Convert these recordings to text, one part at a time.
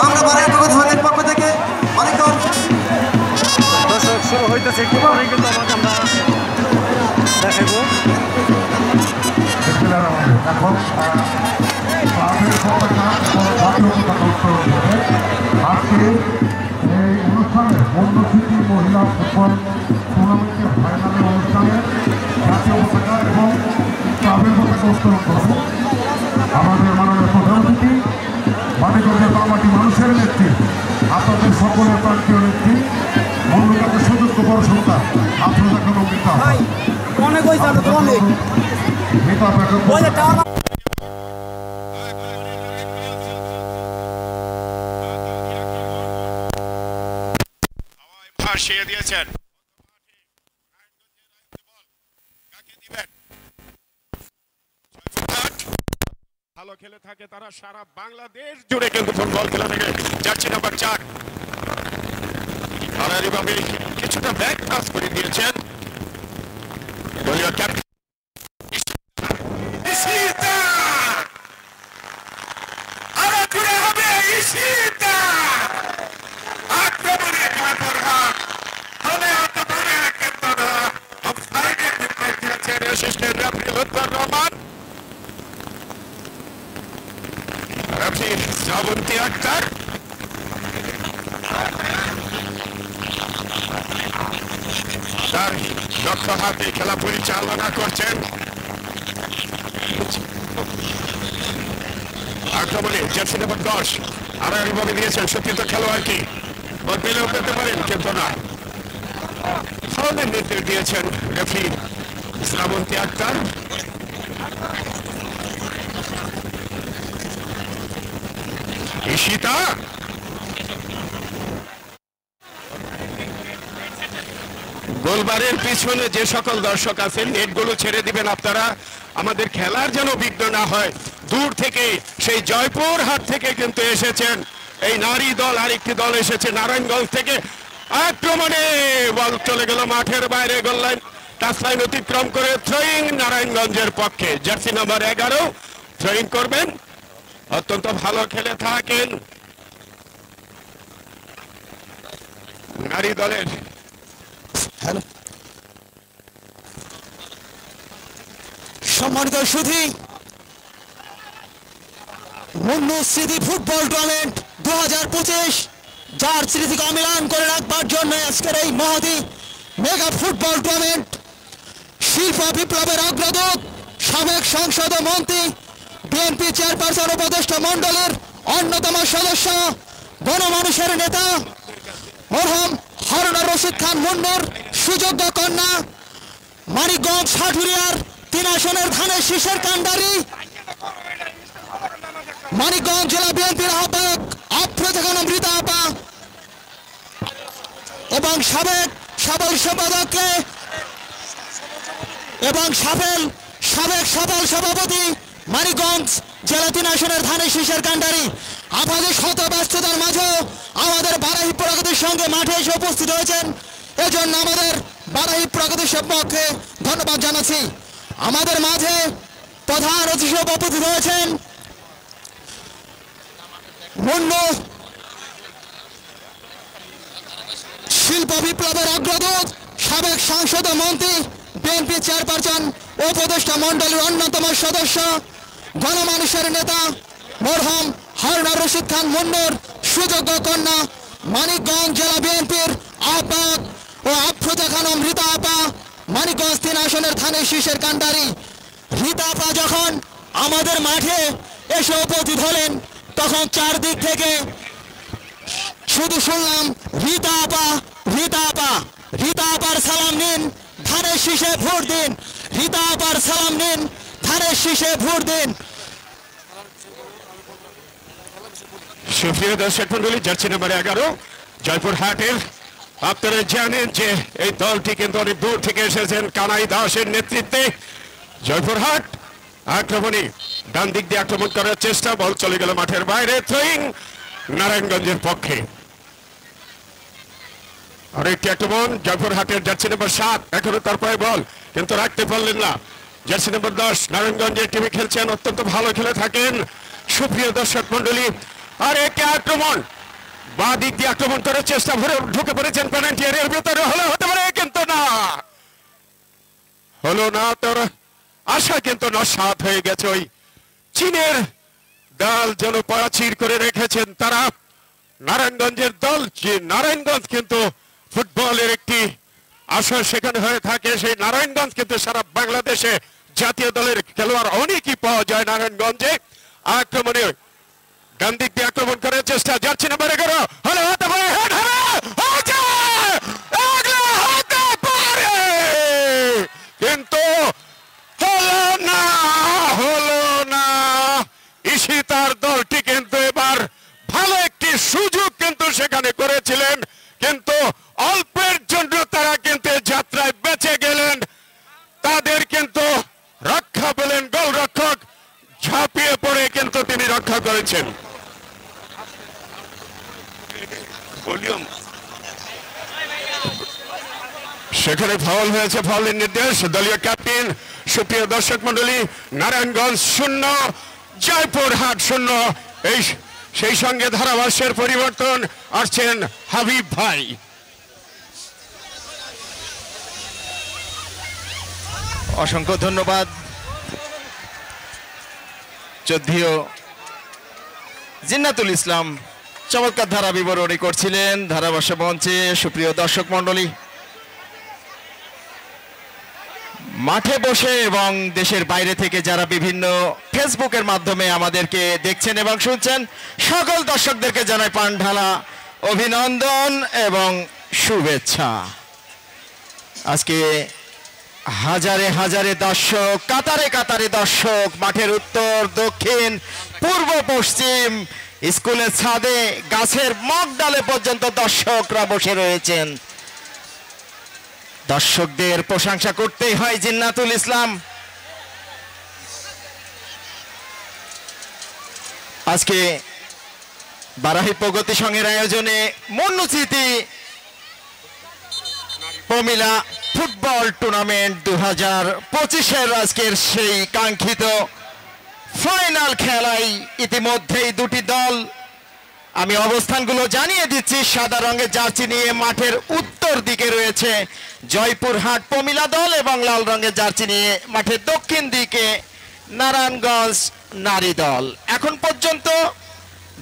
আমরা পক্ষ থেকে অনেক দর্শক শুরু হইতেছে একটু পরে কিন্তু আমাকে আমরা দেখাবো এখন আজকে এই অনুষ্ঠানে মন্ডসিটি মহিলা ফুটবল টুর্নামেন্টের ফাইনালের অনুষ্ঠানে জাতীয় পতাকা এবং ক্লাবের পতাকা উত্তোলন করব আমাদের মাননীয় প্রধান অতিথি মানিকগঞ্জের বাংলাটি মানুষের নেত্রী আপনাদের সকলের প্রান্তীয় নেত্রী মন্ডলকে সুযোগ্য বড় সন্তান আপনারা কোনো নেতা অনেক হয়েছে অনেক নেতা ভাসিয়ে দিয়েছেন ভালো খেলে থাকে তারা সারা বাংলাদেশ জুড়ে কিন্তু ফুটবল খেলা থেকে যাচ্ছে নাম্বার 4 আর এইভাবে কিছুটা ব্যাক পাস করে দিয়েছেন দলীয় ক্যাপ্টেন ইশিতা আরো জুড়ে হবে ইশিতা আক্রমণে কাতরহাট হলে আক্রমণে কেতনা অফসাইডে নির্দেশ দিয়েছেন assistant referee Lutfur Rahman referee Srabanti Akter তার দক্ষ হাতে খেলা পরিচালনা করছেন আক্রমণে জার্সি নাম্বার 10 আড়াআড়ি ভাবে দিয়েছেন সত্যি তো খেলোয়াড় কি পেলেও পেতে পারেন কিন্তু না ফাউলের নির্দেশ দিয়েছেন রেফারি শ্রাবন্তী আক্তার ঈশিতা গোলবারের পিছনে যে সকল দর্শক আছেন নেটগুলো ছেড়ে দিবেন আপনারা আমাদের খেলার যেন বিঘ্ন না হয় দূর থেকে সেই জয়পুর হাট থেকে কিন্তু এসেছেন এই নারী দল আরেকটি দল এসেছে নারায়ণগঞ্জ থেকে আক্রমণে বল চলে গেল মাঠের বাইরে গোল লাইন টাচ লাইন অতিক্রম করে থ্রোয়িং নারায়ণগঞ্জের পক্ষে জার্সি নাম্বার 11 থ্রোয়িং করবেন অত্যন্ত ভালো খেলে থাকেন নারী দলের সম্মানিত সুধী মুন্নু স্মৃতি ফুটবল টুর্নামেন্ট 2025 যার স্মৃতিকে অমিলান করে রাখবার জন্য আজকের এই মহতি মেগা ফুটবল টুর্নামেন্ট শিল্প বিপ্লবের অগ্রদূত সাবেক সংসদ মন্ত্রী বিএনপি চেয়ারপারসন উপদেষ্টা মন্ডলের অন্যতম সদস্য গণমানুষের নেতা মরহুম হারুনুর রশিদ খান মুন্নুর সুযোগ্য কন্যা মানিকগঞ্জ সাটুরিয়ার 3 আসনের ধানের শীষের কান্ডারি মানিকগঞ্জ জেলা বিএনপির আহ্বায়ক আফরোজা খানম রীতা আপা এবং সাবেক সফল সম্পাদককে এবং সাবেক সফল সভাপতি মানিকগঞ্জ জেলা 3 আসনের ধানের শীষের কান্ডারি আপনাদের শত ব্যস্ততার মাঝেও আমাদের বারাহি প্রগতির সঙ্গে মাঠে এসে উপস্থিত হয়েছেন এজন্য আমাদের বারাহি প্রগতির পক্ষে ধন্যবাদ জানাচ্ছি আমাদের মাঝে প্রধান অতিথি হিসেবে উপস্থিত হয়েছেন মুন্নু শিল্প বিপ্লবের অগ্রদূত সাবেক সংসদ মন্ত্রী বিএনপি চেয়ারপারসন উপদেষ্টা মন্ডলীর অন্যতম সদস্য গণমানুষের নেতা মরহুম হারুনুর রশিদ খান মুন্নুর সুযোগ্য কন্যা মানিকগঞ্জ জেলা বিএনপির আহ্বায়ক ও আফরোজা খানম রীতা আপা মানিকগঞ্জ 3 আসনের ধানের শীষের কান্ডারি রীতা আপা যখন আমাদের মাঠে এসে উপস্থিত হলেন তখন চারদিক থেকে শুধু শুনলাম রীতা আপা রীতা আপা রীতা আপার সালাম নিন ধানের শীষে ভোট দিন রীতা আপার সালাম নিন ধানের শীষে ভোট দিন সুপ্রিয় দর্শক মন্ডলী জার্সি নাম্বার 11 জয়পুর হাটের আপনারা জানেন যে এই দলটি কিন্তু অনেক দূর থেকে এসেছেন কানাই দাসের নেতৃত্বে জয়পুর হাট আক্রমণে ডান দিক দিয়ে আক্রমণ করার চেষ্টা বল চলে গেল মাঠের বাইরে থ্রোয়িং নারায়ণগঞ্জের পক্ষে আরেকটি আক্রমণ জয়পুর হাটের জার্সি নাম্বার 7 এখনো তার পায়ে বল কিন্তু রাখতে পারলেন না জার্সি নাম্বার 10 নারায়ণগঞ্জের টিমে খেলছেন অত্যন্ত ভালো খেলে থাকেন সুপ্রিয় দর্শক মন্ডলী, আর একে আক্রমণ বা দিক দিয়ে আক্রমণ করার চেষ্টা করে ঢুকে পড়েছেন পেনাল্টি এরিয়ার ভিতরে, হতে পারে কিন্তু না, হলো না। তোর আশা কিন্তু নস্বাত হয়ে গেছে। ওই চীনের দল যেন প্রাচীর করে রেখেছেন তারা। নারায়ণগঞ্জের দল, যে নারায়ণগঞ্জ কিন্তু ফুটবলের একটি আসর সেখানে হয়ে থাকে। সেই নারায়ণগঞ্জ কিন্তু সারা বাংলাদেশে জাতীয় দলের খেলোয়াড় অনেকই পাওয়া যায় নারায়ণগঞ্জে। আক্রমণে ডান দিক দিয়ে আক্রমণ করার চেষ্টা, যাচ্ছে নাম্বার 11, হলো হতে পারে, হেড হতে পারে কিন্তু হলো না, হলো না। ঈশিতার দলটি কিন্তু এবার ভালো একটি সুযোগ কিন্তু সেখানে করেছিলেন, কিন্তু অল্পের জন্য তারা কিন্তু যাত্রায় বেঁচে গেলেন। তাদের কিন্তু রক্ষা পেলেন গোলরক্ষক, ঝাঁপিয়ে পড়ে কিন্তু তিনি রক্ষা করেছেন। সেখানে ফাউল হয়েছে, ফাউলের নির্দেশ দলীয় ক্যাপ্টেন। সুপ্রিয় দর্শক মন্ডলী, নারায়ণগঞ্জ 0, জয়পুরহাট 0। এই সেই সঙ্গে ধারাভাষ্যের পরিবর্তন আসছেন হাবিব ভাই। অসংখ্য ধন্যবাদ। যদিও জিন্নাতুল ইসলাম চমৎকার ধারা বিবরণী করছিলেন ধারাভাষ্য মঞ্চে। সুপ্রিয় দর্শক মন্ডলী, মাঠে বসে এবং দেশের বাইরে থেকে যারা বিভিন্ন ফেসবুকের মাধ্যমে আমাদেরকে দেখছেন এবং শুনছেন, সকল দর্শকদেরকে জানাই প্রাণ ঢালা অভিনন্দন এবং শুভেচ্ছা। আজকে হাজারে হাজারে দর্শক, কাতারে কাতারে দর্শক, মাঠের উত্তর, দক্ষিণ, পূর্ব, পশ্চিম, স্কুলের ছাদে, গাছের মগডালে পর্যন্ত দর্শকরা বসে রয়েছেন। দর্শকদের প্রশংসা করতেই হয় জিন্নাতুল ইসলাম। আজকে বারাহি প্রগতি সংঘের আয়োজনে মন্নুস্মৃতি প্রমিলা ফুটবল টুর্নামেন্ট 2025-এর আজকের সেই কাঙ্ক্ষিত ফাইনাল খেলায় ইতিমধ্যেই দুটি দল, আমি অবস্থানগুলো জানিয়ে দিচ্ছি। সাদা রঙের জার্সি নিয়ে মাঠের উত্তর দিকে রয়েছে জয়পুরহাট প্রমিলা দল এবং লাল রঙের জার্সি নিয়ে মাঠের দক্ষিণ দিকে নারায়ণগঞ্জ নারী দল। এখন পর্যন্ত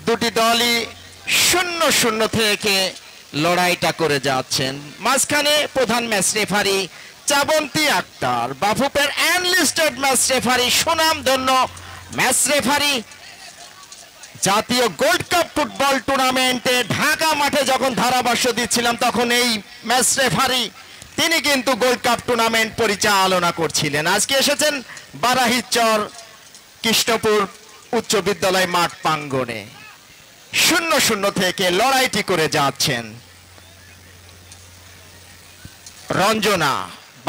দুটি দলই 0-0 থেকে লড়াইটা করে যাচ্ছেন। মাঝখানে প্রধান ম্যাচ রেফারি চাবন্তী আক্তার, বাফুফের অ্যানলিস্টেড ম্যাচ রেফারি, সুনামধন্য ম্যাচ রেফারি। জাতীয় গোল্ড কাপ ফুটবল টুর্নামেন্টে ঢাকা মাঠে যখন ধারাভাষ্য দিচ্ছিলাম তখন এই ম্যাচ রেফারি তিনি কিন্তু গোল্ড কাপ টুর্নামেন্ট পরিচালনা করছিলেন। আজকে এসেছেন বারাহিচর কৃষ্ণপুর উচ্চ বিদ্যালয় মাঠ প্রাঙ্গণে। 0-0 থেকে লড়াইটি করে যাচ্ছেন। রঞ্জনা,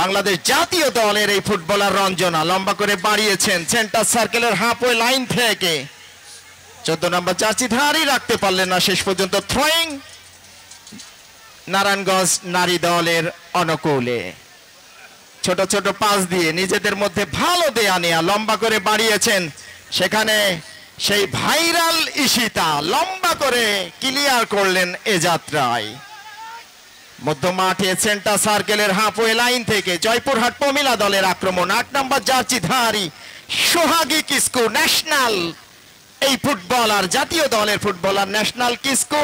বাংলাদেশ জাতীয় দলের এই ফুটবলার রঞ্জনা লম্বা করে বাড়িয়েছেন সেন্টার সার্কেলের হাফওয়ে লাইন থেকে। 14 নম্বর জার্সি ধারী রাখতে পারলেন না, শেষ পর্যন্ত থ্রোয়িং নারায়ণগঞ্জ নারী দলের অনুকূলে। ছোট ছোট পাস দিয়ে নিজেদের মধ্যে ভালো দেয়া নেয়া লম্বা করে বাড়িয়েছেন, সেখানে সেই ভাইরাল ঈশিতা লম্বা করে ক্লিয়ার করলেন এ যাত্রায়। মধ্য মাঠে সেন্টার সার্কেলের হাফওয়ে লাইন থেকে জয়পুরহাট প্রমিলা দলের আক্রমণ। 8 নম্বর জার্সি ধারী সোহাগী কিসকু, ন্যাশনাল এই ফুটবলার, জাতীয় দলের ফুটবলার ন্যাশনাল কিসকু।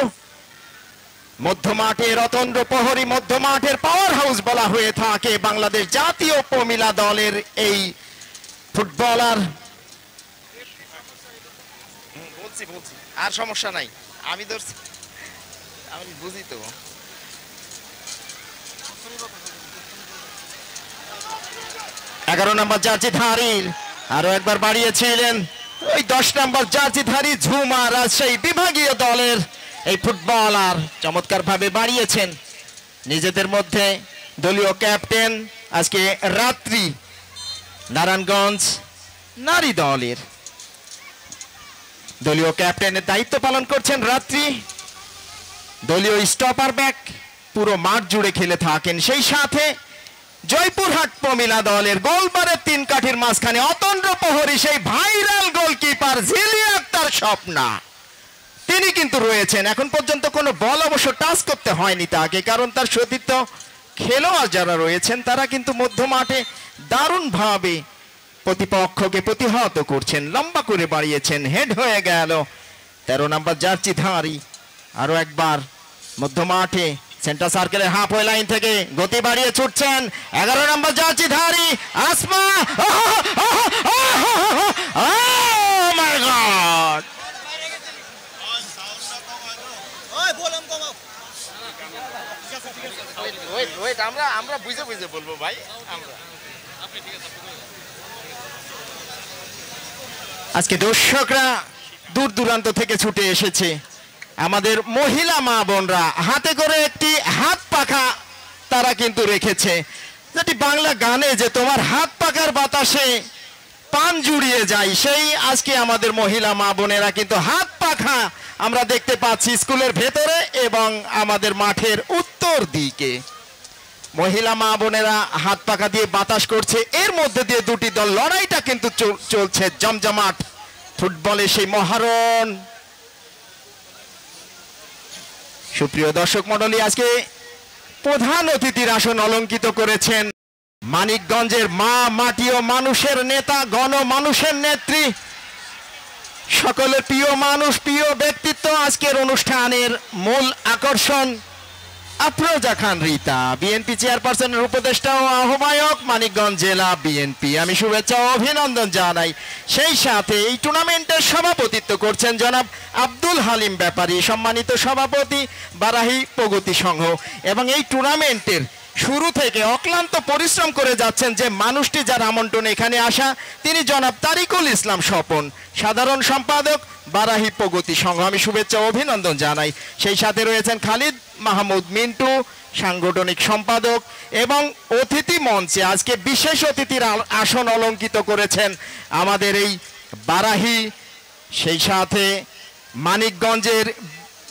মধ্য মাঠে রতন্দ্র প্রহরী, মধ্য মাঠের পাওয়ার হাউস বলা হয়ে থাকে বাংলাদেশ জাতীয় প্রমিলা দলের এই ফুটবলার। বলছি আর সমস্যা নাই, আমি ধরছি, আমি বুঝি তো। এগারো নম্বর জার্সি ধারী আরো একবার বাড়িয়েছিলেন ওই 10 নম্বর জার্সি ধারী ঝুমা, রাজশাহী বিভাগীয় দলের এই ফুটবলার চমৎকার ভাবে বাড়িয়েছেন নিজেদের মধ্যে। দলীয় ক্যাপ্টেন আজকে রাত্রি নারায়ণগঞ্জ নারী দলের দলীয় ক্যাপ্টেনের দায়িত্ব পালন করছেন রাত্রি। দলীয় স্টপার ব্যাক পুরো মাঠ জুড়ে খেলে থাকেন, সেই সাথে জয়পুরহাট প্রমিলা দলের গোলবারের 3 কাঠির মাঝখানে অতন্দ্র প্রহরী সেই ভাইরাল গোলকিপার ঝিলি আক্তার স্বপ্না তিনি কিন্তু রয়েছেন। এখন পর্যন্ত কোনো বল অবশ্য টাচ করতে হয়নি তাকে, কারণ তার সতীর্থ খেলোয়াড় যারা রয়েছেন তারা কিন্তু মধ্য মাঠে দারুণভাবে প্রতিপক্ষকে প্রতিহত করছেন, লম্বা করে বাড়িয়েছেন, হেড হয়ে গেল 13 নম্বর জার্সিধারী। আরো একবার মধ্য মাঠে সেন্টার সার্কেলের হাফওয়ে লাইন থেকে গতি বাড়িয়ে ছুটছেন 11 নম্বর জার্সিধারী আসমা। মাই গড, আমরা বুঝে বুঝে বলবো ভাই। আজকে দর্শকরা দূর দূরান্ত থেকে ছুটে এসেছে, আমাদের মহিলা মা বোনরা হাতে করে একটি হাত পাখা তারা কিন্তু রেখেছে, যেটি বাংলা গানে যে তোমার হাত পাখার বাতাসে পান জুড়িয়ে যায়, সেই আজকে আমাদের মহিলা মা বোনেরা কিন্তু হাত পাখা আমরা দেখতে পাচ্ছি স্কুলের ভেতরে এবং আমাদের মাঠের উত্তর দিকে। মহিলা মা বোনেরা হাত পাখা দিয়ে বাতাস করছে, এর মধ্যে দিয়ে দুটি দল লড়াইটা কিন্তু চলছে জমজমাট ফুটবলে সেই মহারণ। সুপ্রিয় দর্শক মণ্ডলী, আজকে প্রধান অতিথির আসন অলঙ্কিত করেছেন মানিকগঞ্জের মা মাটি ও মানুষের নেতা, গণমানুষের নেত্রী, সকলের প্রিয় মানুষ, প্রিয় ব্যক্তিত্ব, আজকের অনুষ্ঠানের মূল আকর্ষণ আফরোজা খান রীতা, বিএনপি চেয়ারপারসনের উপদেষ্টা ও আহ্বায়ক, মানিকগঞ্জ জেলা বিএনপি। আমি শুভেচ্ছা ও অভিনন্দন জানাই। সেই সাথে এই টুর্নামেন্টের সভাপতিত্ব করছেন জনাব আব্দুল হালিম ব্যাপারী, সম্মানিত সভাপতি বারাহি প্রগতি সংঘ। এবং এই টুর্নামেন্টের শুরু থেকে অক্লান্ত পরিশ্রম করে যাচ্ছেন যে মানুষটি যার আমন্ত্রণে এখানে আসা, তিনি জনাব তারিকুল ইসলাম স্বপন, সাধারণ সম্পাদক বারাহি প্রগতি সংঘ। আমি শুভেচ্ছা ও অভিনন্দন জানাই। সেই সাথে রয়েছেন খালিদ মাহমুদ মিন্টু, সাংগঠনিক সম্পাদক। এবং অতিথি মঞ্চে আজকে বিশেষ অতিথির আসন অলঙ্কিত করেছেন আমাদের এই বারাহি, সেই সাথে মানিকগঞ্জের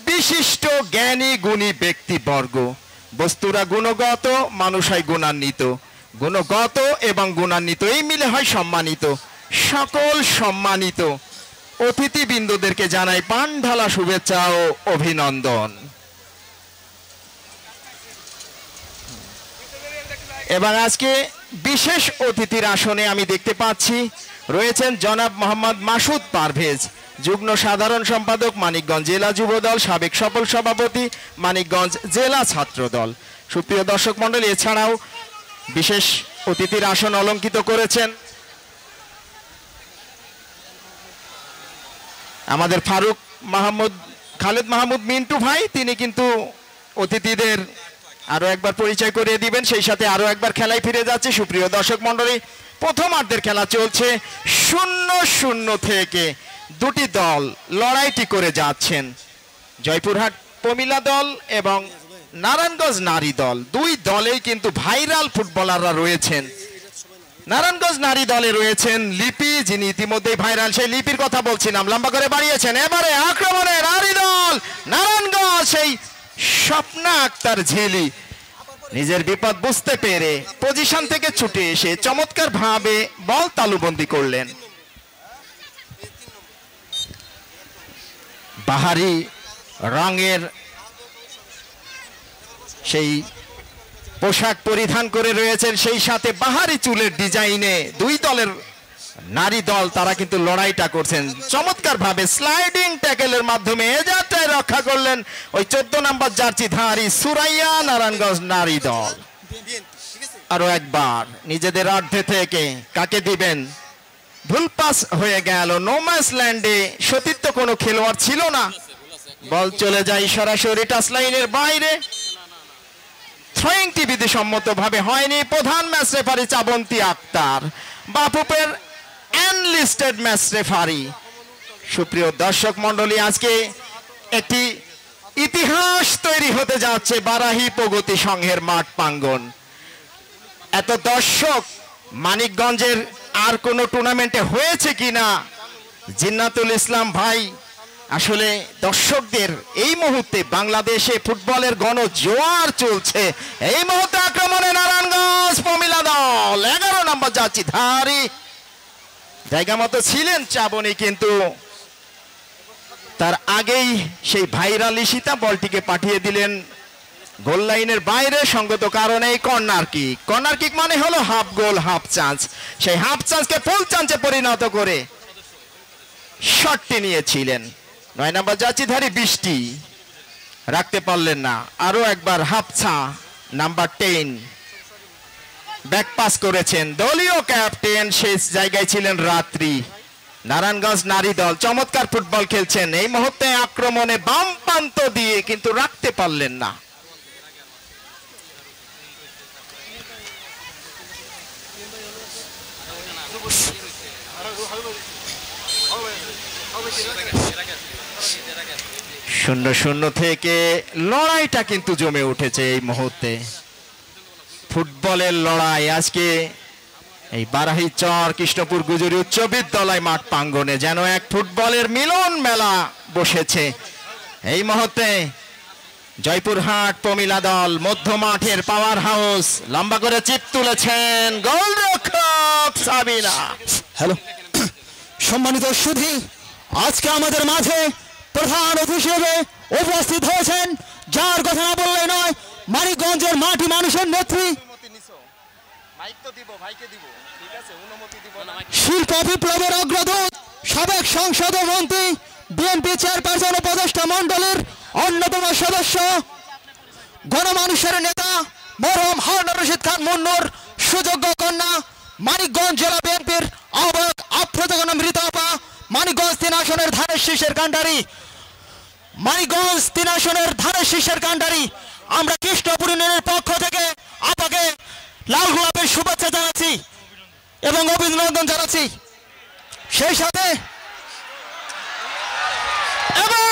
বিশিষ্ট জ্ঞানী গুণী ব্যক্তিবর্গ। বস্তুরা গুণগত, মানুষ হয় গুণান্বিত, গুণগত এবং গুণান্বিত এই মিলে হয় সম্মানিত। সকল সম্মানিত অতিথিবৃন্দদেরকে জানাই পান ঢালা শুভেচ্ছা ও অভিনন্দন। এবং আজকে বিশেষ অতিথির আসনে আমি দেখতে পাচ্ছি রয়েছেন জনাব মোহাম্মদ মাসুদ পারভেজ, যুগ্ম সাধারণ সম্পাদক মানিকগঞ্জ জেলা যুবদল, সাবেক সফল সভাপতি মানিকগঞ্জ জেলা ছাত্রদল। সুপ্রিয় দর্শক মণ্ডলী, এছাড়াও বিশেষ অতিথির আসন অলঙ্কিত করেছেন আমাদের ফারুক মাহমুদ, খালেদ মাহমুদ মিন্টু ভাই, তিনি কিন্তু অতিথিদের আরো একবার পরিচয় করিয়ে দিবেন। সেই সাথে আরো একবার খেলায় ফিরে যাচ্ছে। সুপ্রিয় দর্শক মণ্ডলী, প্রথমার্ধের খেলা চলছে, 0-0 থেকে দুটি দল লড়াইটি করে যাচ্ছেন, জয়পুরহাট প্রমিলা দল এবং নারায়ণগঞ্জ নারী দল। দুই দলেই কিন্তু ভাইরাল ফুটবলাররা রয়েছেন। নারায়ণগঞ্জ নারী দলে রয়েছেন লিপি, যিনি ইতিমধ্যেই ভাইরাল, সেই লিপির কথা বলছিলাম, লম্বা করে বাড়িয়েছেন। এবারে আক্রমণে নারী দল নারায়ণগঞ্জ, সেই স্বপ্না আক্তার ঝিলি নিজের বিপদ বুঝতে পেরে পজিশন থেকে ছুটে এসে চমৎকার ভাবে বল তালুবন্দি করলেন। বাহারি রঙের সেই পোশাক পরিধান করে রয়েছেন, সেই সাথে বাহারি চুলের ডিজাইনে দুই দলের নারী দল তারা কিন্তু লড়াইটা করছেন চমৎকার ভাবে। স্লাইডিং ট্যাকেলের মাধ্যমে এ যাত্রায় রক্ষা করলেন ওই 14 নম্বর জার্সিধারী সুরাইয়া নারায়ণগঞ্জ নারী দল। আরো একবার নিজেদের অর্ধে থেকে কাকে দিবেন, ভুল পাস হয়ে গেল। নোম্যান্স ল্যান্ডে সতীর্থ কোনো খেলোয়াড় ছিল না, বল চলে যায় সরাসরি টাচ লাইনের বাইরে। থ্রোয়িংটি বিধিসম্মতভাবে হয়নি। প্রধান ম্যাচ রেফারি চাবন্তী আক্তার, বাফুপের এনলিস্টেড ম্যাচ রেফারি। সুপ্রিয় দর্শক মণ্ডলী, আজকে একটি ইতিহাস তৈরি হতে যাচ্ছে বারাহি প্রগতি সংঘের মাঠ প্রাঙ্গণ। এত দর্শক মানিকগঞ্জের আর কোনো টুর্নামেন্টে হয়েছে কিনা। জিন্নাতুল ইসলাম ভাই আসলে দর্শকদের এই মুহূর্তে বাংলাদেশে ফুটবলের গণজোয়ার চলছে। এই মুহূর্তে আক্রমণে নারায়ণগঞ্জ প্রমিলা দল, 11 নম্বর যাচ্ছি ধারি জায়গা মতো ছিলেন চাবনি, কিন্তু তার আগেই সেই ভাইরাল ইশিতা বলটিকে পাঠিয়ে দিলেন গোল লাইনের বাইরে, সঙ্গত কারণে কর্নার কিক। কর্নার কিক মানে হলো হাফ গোল হাফ চান্স, সেই হাফ চান্সকে ফুল চান্সে পরিণত করে শটটি নিয়েছিলেন 9 নম্বর যাত্রীধারী বৃষ্টি, রাখতে পারলেন না। আরো একবার হাফছা নাম্বার 10 ব্যাক পাস করেছেন দলীয় ক্যাপ্টেন, শেষ জায়গায় ছিলেন রাত্রি। নারায়ণগঞ্জ নারী দল চমৎকার ফুটবল খেলছেন, এই মুহূর্তে আক্রমণে বাম প্রান্ত দিয়ে কিন্তু রাখতে পারলেন না। শূন্য শূন্য থেকে লড়াইটা কিন্তু জমে উঠেছে এই মুহূর্তে, ফুটবলের লড়াই। আজকে এই বারাহীচর কৃষ্ণপুর গুজরি উচ্চ বিদ্যালয় মাঠ প্রাঙ্গণে যেন এক ফুটবলের মিলন মেলা বসেছে। এই মুহূর্তে জয়পুরহাট প্রমিলা দল মধ্য মাঠের পাওয়ার হাউস, লম্বা করে চিপ তুলেছেন গোলরক্ষক সাবিনা। হ্যালো সম্মানিত সুধী, আজকে আমাদের মাঝে প্রধান অতিথি হিসেবে উপস্থিত হয়েছেন, যার কথা না বললে নয়, মানিকগঞ্জের মাটি মানুষের নেত্রী, শিল্প বিপ্লবের অগ্রদূত, সাবেক সংসদ মন্ত্রী, বিএনপি চেয়ারপারসন উপদেষ্টা মন্ডলীর অন্যতম সদস্য, গণমানুষের নেতা মরহুম হারুনুর রশিদ খান মুন্নুর সুযোগ্য কন্যা, মানিকগঞ্জ জেলা বিএনপির আহ্বায়ক আফ্রোজা মৃত আপা, মানিকগঞ্জ 3 আসনের ধানের শীষের কাণ্ডারি, মানিকগঞ্জ 3 আসনের ধানের শীষের কাণ্ডারি। আমরা কৃষ্ণপুর ইউনিয়নের পক্ষ থেকে আপাকে লাল গোলাপের শুভেচ্ছা জানাচ্ছি এবং অভিনন্দন জানাচ্ছি। সেই সাথে এবং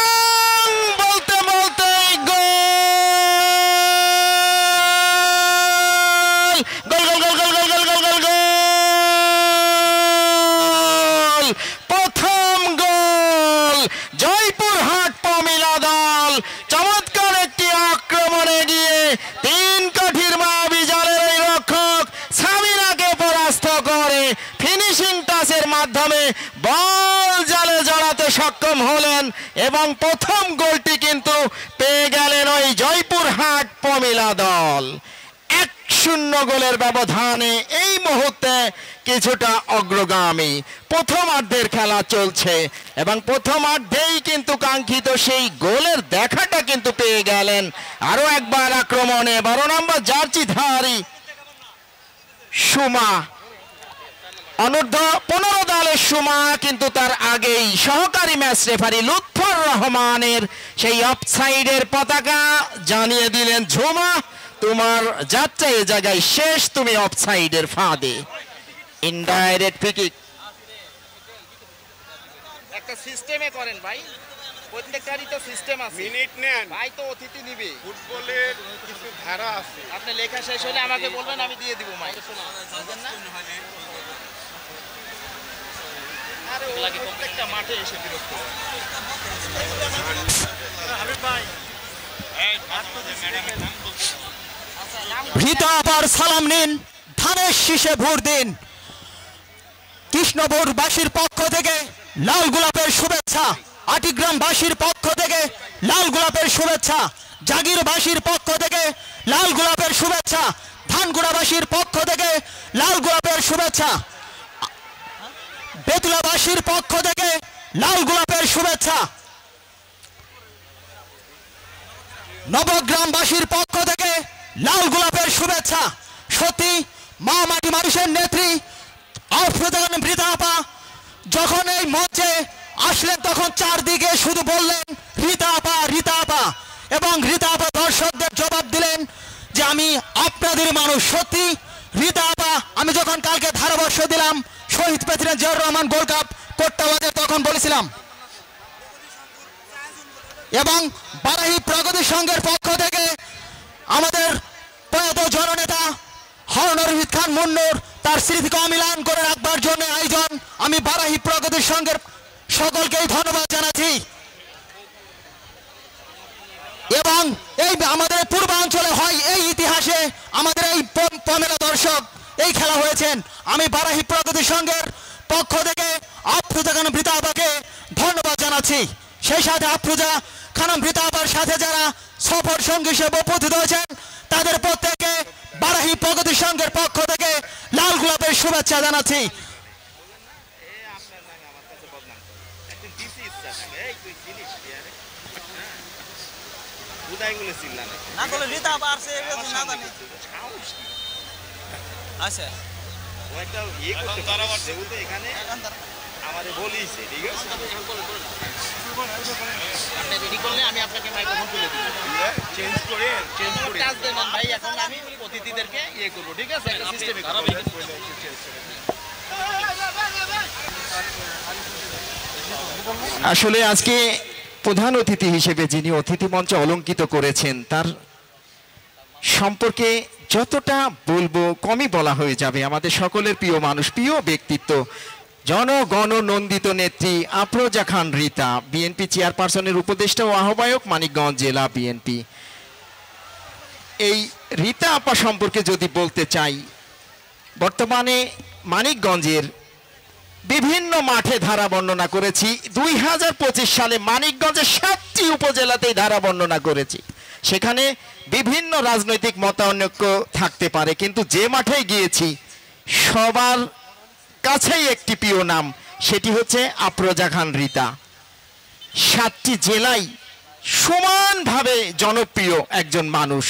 বলতে বলতে গোল গোল গোল গোল গোল গোল গোল গোল গোল, প্রথম গোল জয়পুরহাট প্রমিলা দল। চমৎকার একটি আক্রমণে গিয়ে 3 কাঠির মায়াবী জালের এই রক্ষক সামিনাকে পরাস্ত করে ফিনিশিং টাচের মাধ্যমে বল জালে জড়াতে সক্ষম হলেন এবং প্রথম গোলটি কিন্তু পেয়ে গেলেন ওই জয়পুরহাট প্রমিলা দল। 1-0 গোলের ব্যবধানে এই মুহূর্তে কিছুটা অগ্রগামী। প্রথমার্ধের খেলা চলছে এবং প্রথমার্ধেই কিন্তু কাঙ্ক্ষিত সেই গোলের দেখাটা কিন্তু পেয়ে গেলেন। আরো একবার আক্রমণে 12 নম্বর জার্সিধারী সুমা, অনূর্ধ্ব 15 দলের সুমা, কিন্তু তার আগেই সহকারী ম্যাচ রেফারি লুৎফর রহমানের সেই অফসাইডের পতাকা জানিয়ে দিলেন, ঝুমা তোমার যাত্রা এই জায়গায় শেষ, তুমি অফসাইডের ফাঁদে। ইনডাইরেক্ট ফ্রি কিক একটা সিস্টেমে করেন ভাই, প্রত্যেকটারই তো সিস্টেম আছে। মিনিট নেন ভাই, তো অতিথি নিবে, ফুটবলের কিছু ধারা আছে। আপনি লেখা শেষ হলে আমাকে বলবেন, আমি দিয়ে দিব মাই। আরে ও প্রত্যেকটা মাঠে এসে বিরক্ত। রীতা আপার সালাম নিন, ধানের শীষে ভোট দিন। কৃষ্ণপুরবাসীর পক্ষ থেকে লাল গোলাপের শুভেচ্ছা, আটিগ্রামবাসীর পক্ষ থেকে লাল গোলাপের শুভেচ্ছা, জাগিরবাসীর পক্ষ থেকে লাল গোলাপের শুভেচ্ছা, ধানগুড়াবাসীর পক্ষ থেকে লাল গোলাপের শুভেচ্ছা, বেতুলাবাসীর পক্ষ থেকে লাল গোলাপের শুভেচ্ছা, নবগ্রামবাসীর পক্ষ থেকে লাল গোলাপের শুভেচ্ছা। সত্যি মা মাটি মানুষের নেত্রী আফ্রোজা মৃত আপা যখন এই মঞ্চে আসলেন তখন চারদিকে শুধু বললেন রীতা আপা, রীতা আপা, এবং রীতা আপা দর্শকদের জবাব দিলেন যে আমি আপনাদের মানুষ। সত্যি রীতা আপা, আমি যখন কালকে ধারাবর্ষ দিলাম শহীদ president Ziaur Rahman gold cup কোট্টাবাজে, তখন বলেছিলাম, এবং বারাহি প্রগতি সংঘের পক্ষ থেকে আমাদের প্রয়াত জননেতা হারুনুর রশিদ খান মুন্নুর তার স্মৃতিকে অমিলান করে রাখবার জন্য আয়োজন। আমি বারাহি প্রগতি সংঘের সকলকেই ধন্যবাদ জানাচ্ছি। এবং এই আমাদের পূর্বাঞ্চলে হয় এই ইতিহাসে আমাদের এই পমেলা দর্শক এই খেলা হয়েছেন। আমি বারাহি প্রগতি সংঘের পক্ষ থেকে আফরোজা খানম বৃতা আপাকে ধন্যবাদ জানাচ্ছি। সেই সাথে আফরোজা খানম বৃতা আপার সাথে যারা সফর সঙ্গী হিসেবে উপস্থিত হয়েছেন তাদের প্রত্যেককে বারাহি প্রগতি সংঘের পক্ষ থেকে লাল গোলাপের শুভেচ্ছা জানাচ্ছি। আমি আপনাকে মাইক্রোফোন তুলে দিব, চেঞ্জ করে ভাই। এখন আমি অতিথিদেরকে ইয়ে করবো, ঠিক আছে? আসলে আজকে প্রধান অতিথি হিসেবে যিনি অতিথি মঞ্চ অলঙ্কিত করেছেন তার সম্পর্কে যতটা বলবো কমই বলা হয়ে যাবে। আমাদের সকলের প্রিয় মানুষ, প্রিয় ব্যক্তিত্ব, জনগণ নন্দিত নেত্রী আফরোজা খান রীতা, বিএনপি চেয়ারপারসনের উপদেষ্টা ও আহ্বায়ক, মানিকগঞ্জ জেলা বিএনপি। এই রীতা আপা সম্পর্কে যদি বলতে চাই, বর্তমানে মানিকগঞ্জের বিভিন্ন মাঠে ধারা বর্ণনা করেছি। 2025 সালে মানিকগঞ্জের 7টি উপজেলাতেই ধারা বর্ণনা করেছি। সেখানে বিভিন্ন রাজনৈতিক মতানৈক্য থাকতে পারে, কিন্তু যে মাঠে গিয়েছি সবার কাছেই একটি প্রিয় নাম, সেটি হচ্ছে আফরোজা খান রীতা। 7টি জেলায় সমানভাবে জনপ্রিয় একজন মানুষ।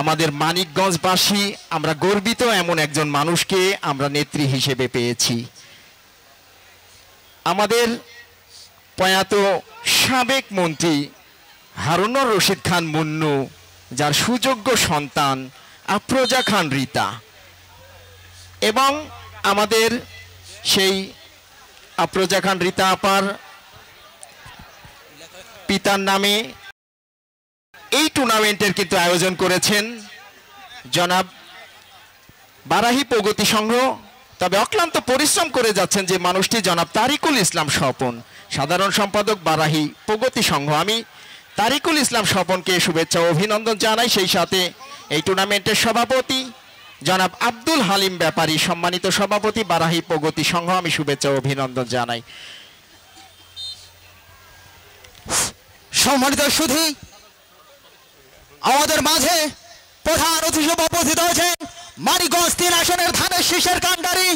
আমাদের মানিকগঞ্জবাসী আমরা গর্বিত এমন একজন মানুষকে আমরা নেত্রী হিসেবে পেয়েছি। আমাদের প্রয়াত সাবেক মন্ত্রী হারুনুর রশিদ খান মুন্নু, যার সুযোগ্য সন্তান আফরোজা খান রীতা, এবং আমাদের সেই আফরোজা খান রীতা আপার পিতার নামে এই টুর্নামেন্টের কিন্তু আয়োজন করেছেন জনাব বারাহি প্রগতি সংঘ। তবে অক্লান্ত পরিশ্রম করে যাচ্ছেন যে মানুষটি, জনাব তারিকুল ইসলাম স্বপন, সাধারণ সম্পাদক বারাহি প্রগতি সংঘ। আমি তারিকুল ইসলাম স্বপনকে শুভেচ্ছা ও অভিনন্দন জানাই। সেই সাথে এই টুর্নামেন্টের সভাপতি জনাব আব্দুল হালিম ব্যাপারী, সম্মানিত সভাপতি বারাহি প্রগতি সংঘ, আমি শুভেচ্ছা ও অভিনন্দন জানাই। সম্মানিত সুধী, আমাদের মাঝে প্রধান অতিথি হিসেবে উপস্থিত হয়েছেন মানিকগঞ্জ 3 আসনের ধানের শীষের কাণ্ডারি,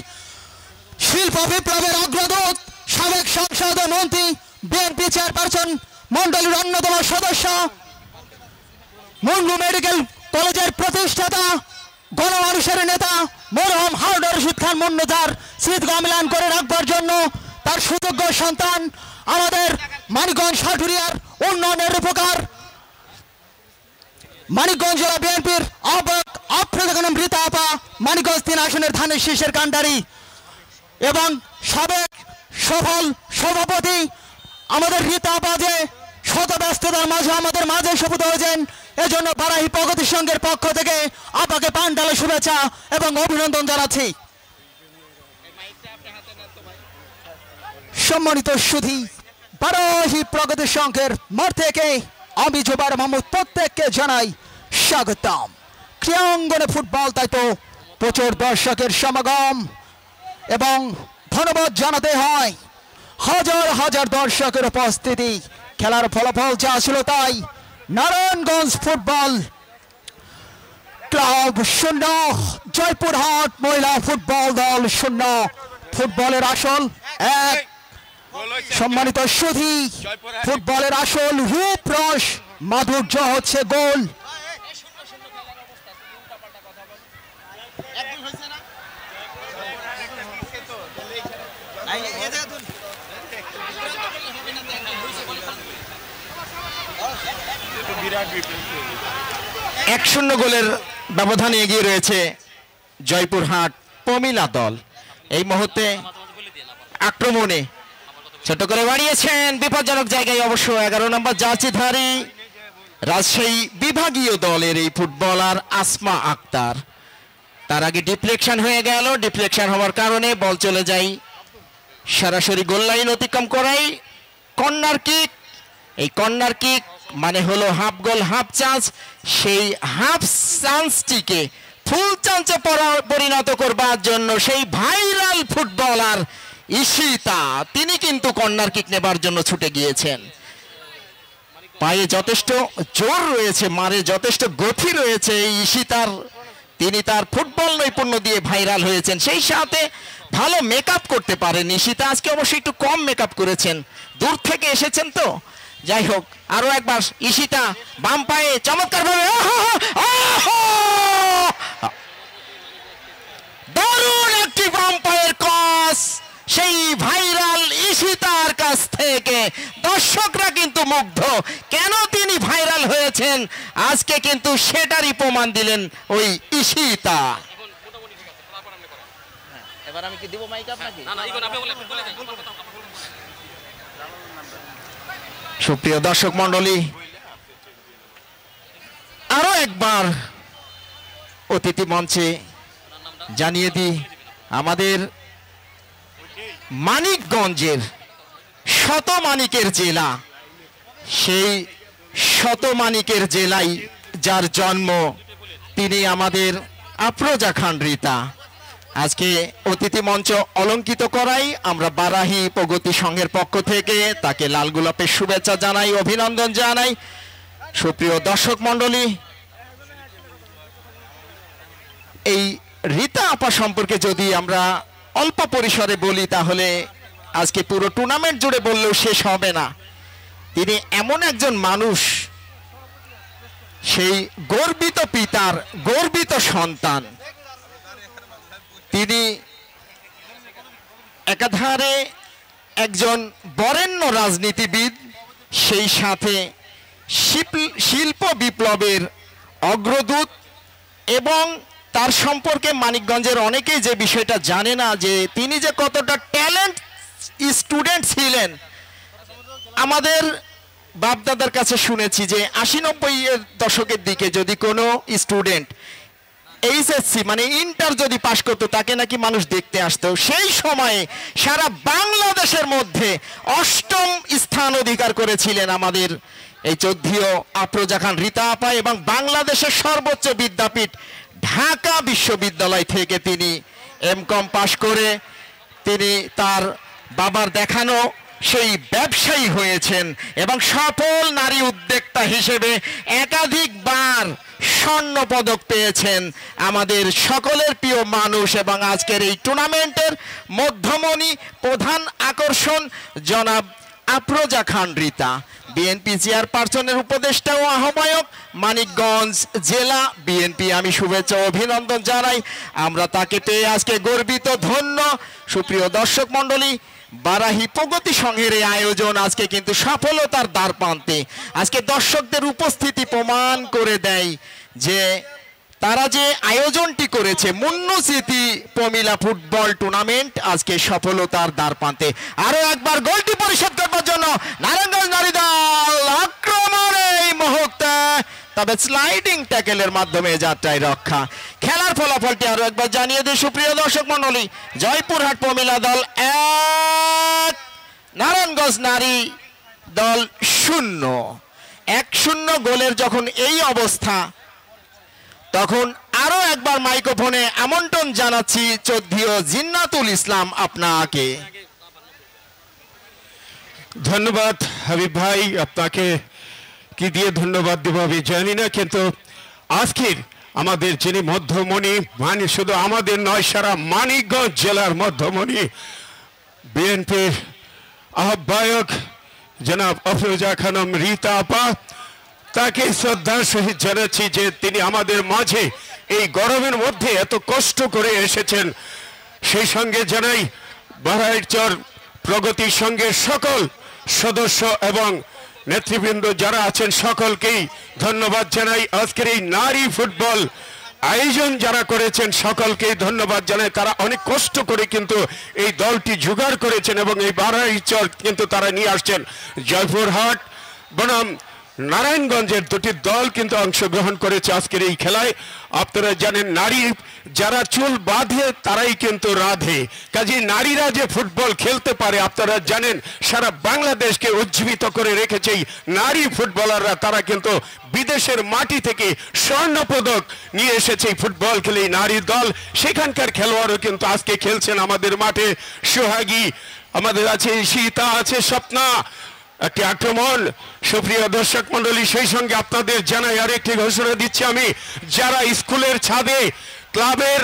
শিল্প বিপ্লবের অগ্রদূত, সাবেক সংসদ মন্ত্রী, বিএনপি চেয়ারপারসন মন্ডলীর অন্যতম সদস্য, মুন্নু মেডিকেল কলেজের প্রতিষ্ঠাতা, গণমানুষের নেতা মরহুম হারুনুর রশিদ খান মুন্নু, যার স্মৃতি অমিলান করে রাখবার জন্য তার সুযোগ্য সন্তান আমাদের মানিকগঞ্জ সাটুরিয়ার উন্নয়নের উপকার মানিকগঞ্জ জেলা বিএনপির আহ্বায়ক আফরোজা খানম রীতা আপা, মানিকগঞ্জ 3 আসনের ধানের শীষের কাণ্ডারি এবং সাবেক সফল সভাপতি আমাদের রীতা আপা, যে শত ব্যস্ততার মাঝে আমাদের মাঝে শপথ হয়েছেন, এজন্য বারাহি প্রগতি সংঘের পক্ষ থেকে আপাকে পান্ডালে শুভেচ্ছা এবং অভিনন্দন জানাচ্ছি। সম্মানিত সুধী, বারাহি প্রগতি সংঘের মাঠ থেকে আমি জুবাইর মাহমুদ প্রত্যেককে জানাই স্বাগতম। ক্রীড়াঙ্গনে ফুটবল, তাই তো প্রচুর দর্শকের সমাগম এবং ধন্যবাদ জানাতে হয় হাজার হাজার দর্শকের উপস্থিতি। খেলার ফলাফল যা ছিল তাই, নারায়ণগঞ্জ ফুটবল ক্লাব 0, জয়পুরহাট মহিলা ফুটবল দল 0। ফুটবলের আসল 1। সম্মানিত সুধী, ফুটবলের আসল রূপরস মাধুর্য হচ্ছে গোল। এক 0 গোলের ব্যবধানে এগিয়ে রয়েছে জয়পুরহাট পমিলা দল। এই মুহূর্তে আক্রমণে ছোট করে বাড়িয়েছেন, বিপজ্জনক জায়গায় অবশ্য 11 নম্বর জার্সিধারী রাজশাহী বিভাগীয় দলের এই ফুটবলার আসমা আক্তার। তার আগে ডিফ্লেকশন হয়ে গেল, ডিফ্লেকশন হওয়ার কারণে বল চলে যায় সরাসরি গোল লাইন অতিক্রম করাই কর্নার কিক। এই কর্নার কিক মানে হলো হাফ গোল হাফ চান্স, সেই হাফ চান্সটিকে ফুল চান্সে পরিণত করবার জন্য সেই ভাইরাল ফুটবলার ঈশিতা তিনি কিন্তু কর্নার কিক নেবার জন্য ছুটে গিয়েছেন। পায়ে যথেষ্ট জোর রয়েছে, মারে যথেষ্ট গতি রয়েছে এই ঈশিতার, তিনি তার ফুটবল নৈপুণ্য দিয়ে ভাইরাল হয়েছেন। সেই সাথে ভালো মেকআপ করতে পারেন ঈশিতা, আজকে অবশ্যই একটু কম মেকআপ করেছেন, দূর থেকে এসেছেন তো। যাই হোক, আরো একবার ঈশিতা বাম পায়ে চমৎকার ভাবে দারুণ একটি বাম পায়ের ক্রস সেই ভাইরাল ঈশিতার কাছ থেকে। দর্শকরা কিন্তু মুগ্ধ, কেন তিনি ভাইরাল হয়েছেন আজকে কিন্তু সেটারই প্রমাণ দিলেন ওই ঈশিতা। এবার আমি কি দিব মাইক আপনাকে? সুপ্রিয় দর্শক মন্ডলী, আরো একবার অতিথি মঞ্চে জানিয়ে দিই আমাদের মানিকগঞ্জের শতমানিকের জেলা, সেই শতমানিকের জেলায় যার জন্ম তিনি আমাদের আফরোজা খান রীতা। আজকে অতিথি মঞ্চ অলঙ্কিত করাই আমরা বারাহি প্রগতি সংঘের পক্ষ থেকে তাকে লাল গোলাপের শুভেচ্ছা জানাই, অভিনন্দন জানাই। সুপ্রিয় দর্শক মন্ডলী, এই রীতা আপা সম্পর্কে যদি আমরা অল্প পরিসরে বলি তাহলে আজকে পুরো টুর্নামেন্ট জুড়ে বললেও শেষ হবে না। তিনি এমন একজন মানুষ, সেই গর্বিত পিতার গর্বিত সন্তান। তিনি একাধারে একজন বরেণ্য রাজনীতিবিদ, সেই সাথে শিল্প বিপ্লবের অগ্রদূত, এবং তার সম্পর্কে মানিকগঞ্জের অনেকেই যে বিষয়টা জানে না যে তিনি যে কতটা ট্যালেন্ট স্টুডেন্ট ছিলেন। আমাদের বাপদাদার কাছে শুনেছি যে 80-90 দশকের দিকে যদি কোনো স্টুডেন্ট এইচএসসি মানে ইন্টার যদি পাশ করতো তাকে নাকি মানুষ দেখতে আসতো। সেই সময়ে সারা বাংলাদেশের মধ্যে 8ম স্থান অধিকার করেছিলেন আমাদের এই চৌধুরী আফরোজা খান রীতা আপা, এবং বাংলাদেশের সর্বোচ্চ বিদ্যাপীঠ ঢাকা বিশ্ববিদ্যালয় থেকে তিনি এমকম পাশ করে তিনি তার বাবার দেখানো সেই ব্যবসায়ী হয়েছেন এবং সফল নারী উদ্যোক্তা হিসেবে একাধিকবার স্বর্ণ পদক পেয়েছেন আমাদের সকলের প্রিয় মানুষ। এবং আজকের এই টুর্নামেন্টের মধ্যমণি প্রধান আকর্ষণ জনাব আফরোজা খান রীতা, বিএনপি চেয়ারপারসনের উপদেষ্টা ও আহ্বায়ক মানিকগঞ্জ জেলা বিএনপি। আমি শুভেচ্ছা অভিনন্দন জানাই, আমরা তাকে পেয়ে আজকে গর্বিত ধন্য। সুপ্রিয় দর্শক মন্ডলী, বারাহি প্রগতি সংঘের এই আয়োজন আজকে কিন্তু সফলতার দ্বার প্রান্তে। আজকে দর্শকদের উপস্থিতি প্রমাণ করে দেয় যে তারা যে আয়োজনটি করেছে মুন্নুস্মৃতি প্রমিলা ফুটবল টুর্নামেন্ট আজকে সফলতার দ্বার প্রান্তে। আরো একবার গোলটি পরিশোধ করবার জন্য নারায়ণগঞ্জ নারী দল আক্রমণে এই মুহূর্তে, তবে স্লাইডিং ট্যাকেলের মাধ্যমে যাত্রায় রক্ষা। খেলার ফলাফলটি আরো একবার জানিয়ে দিই সুপ্রিয় দর্শক মন্ডলী, জয়পুরহাট প্রমিলা দল 1, নারায়ণগঞ্জ নারী দল 0। 1-0 গোলের যখন এই অবস্থা, তখন আরো একবার মাইক্রোফোনে আমন্ত্রণ জানাচ্ছি চৌধুরী জিন্নাতুল ইসলাম আপনাকে। ধন্যবাদ হাবিব ভাই, আপনাকে কি দিয়ে ধন্যবাদ দেব আমি জানি না, কিন্তু আজকের আমাদের যিনি মধ্যমণি, মানে শুধু আমাদের নয় সারা মানিকগঞ্জ জেলার মধ্যমণি, বিএনপির আহ্বায়ক জনাব আফরোজা খানম রীতা আপা, তাকে শ্রদ্ধার সহিত জানাচ্ছি যে তিনি আমাদের মাঝে এই গরমের মধ্যে এত কষ্ট করে এসেছেন। সেই সঙ্গে জানাই বারাইচর প্রগতি সংঘের সকল সদস্য এবং নেতৃবৃন্দ যারা আছেন সকলকেই ধন্যবাদ জানাই। আজকের এই নারী ফুটবল আয়োজন যারা করেছেন সকলকেই ধন্যবাদ জানাই। তারা অনেক কষ্ট করে কিন্তু এই দলটি জোগাড় করেছেন এবং এই বারাইচর কিন্তু তারা নিয়ে আসছেন। জয়পুরহাট বনাম নারায়ণগঞ্জের দুটি দল কিন্তু অংশগ্রহণ করেছে আজকের এই খেলায়। আপনারা জানেন নারী যারা চুল বাঁধে তারাই কিন্তু রাধে, কাজে নারীরা যে ফুটবল খেলতে পারে আপনারা জানেন সারা বাংলাদেশকে উজ্জীবিত করে রেখেছে এই নারী ফুটবলাররা। তারা কিন্তু বিদেশের মাটি থেকে স্বর্ণ পদক নিয়ে এসেছে এই ফুটবল খেলে এই নারী দল। সেখানকার খেলোয়াড়ও কিন্তু আজকে খেলছেন আমাদের মাঠে। সোহাগী আমাদের আছে, সীতা আছে, স্বপ্না, একটি আক্রমণ। সুপ্রিয় দর্শক মন্ডলী, সেই সঙ্গে আপনাদের জানাই আরেকটি ঘোষণা দিচ্ছি আমি, যারা স্কুলের ছাদে, ক্লাবের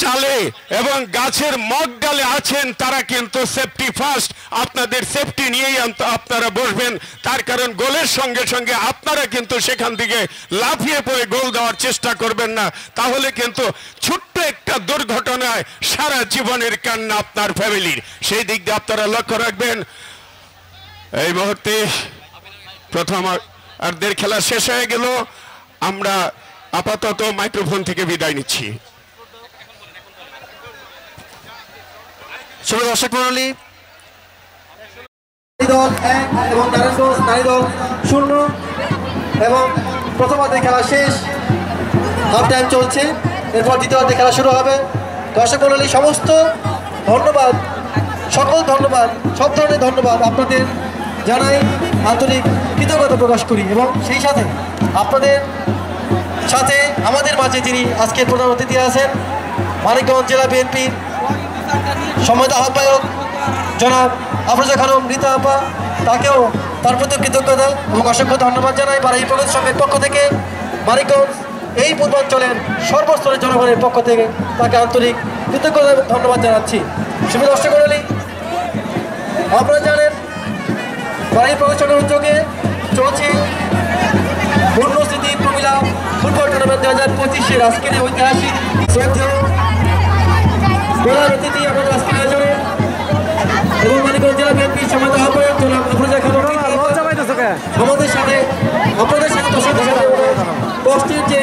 চালে এবং গাছের মগ ডালে আছেন তারা কিন্তু সেফটি ফার্স্ট, আপনাদের সেফটি নিয়েই আপনারা বসবেন। তার কারণ গোলের সঙ্গে সঙ্গে আপনারা কিন্তু সেখান থেকে লাফিয়ে পড়ে গোল দেওয়ার চেষ্টা করবেন না, তাহলে কিন্তু ছোট্ট একটা দুর্ঘটনায় সারা জীবনের কান্না আপনার ফ্যামিলির। সেই দিক দিয়ে আপনারা লক্ষ্য রাখবেন। এই মুহূর্তে প্রথম অর্ধের খেলা শেষ হয়ে গেল, আমরা আপাতত মাইক্রোফোন থেকে বিদায় নিচ্ছি। শুভ দর্শক মণ্ডলী, দল 1 এবং নারায়ণগঞ্জ নারী দল 0 এবং প্রথম অর্ধের খেলা শেষ, হাফ টাইম চলছে। এরপর দ্বিতীয় অর্ধের খেলা শুরু হবে। দর্শক মণ্ডলী সমস্ত ধন্যবাদ, সকল ধন্যবাদ, সব ধরনের ধন্যবাদ আপনাদের জানাই, আন্তরিক কৃতজ্ঞতা প্রকাশ করি। এবং সেই সাথে আপনাদের সাথে আমাদের মাঝে যিনি আজকের প্রধান অতিথি আছেন মানিকগঞ্জ জেলা বিএনপির সম্মানিত আহ্বায়ক জনাব আফরোজা খানম রীতা আপা, তাকেও তার প্রতি কৃতজ্ঞতা এবং অসংখ্য ধন্যবাদ জানাই। বারাই প্রগতি সংঘের পক্ষ থেকে, মানিকগঞ্জ এই পূর্বাঞ্চলের সর্বস্তরের জনগণের পক্ষ থেকে তাকে আন্তরিক কৃতজ্ঞতা এবং ধন্যবাদ জানাচ্ছি। শুভ দর্শক মণ্ডলী, আপনারা জানেন বারাই প্রগতি সংঘের উদ্যোগে চলছে পূর্ণস্মৃতি প্রমিলা ফুটবল টুর্নামেন্ট 2025-এর আজকের ঐতিহাসিক প্রধান অতিথি আমাদের আজকের আয়োজনে এবং মানিকগঞ্জ জেলা বিএনপির সম্মানিত আহ্বায়ক জনাব আফরোজা খানম আমাদের সাথে আপনাদের সাথে দর্শকদের সাথে কষ্টের যে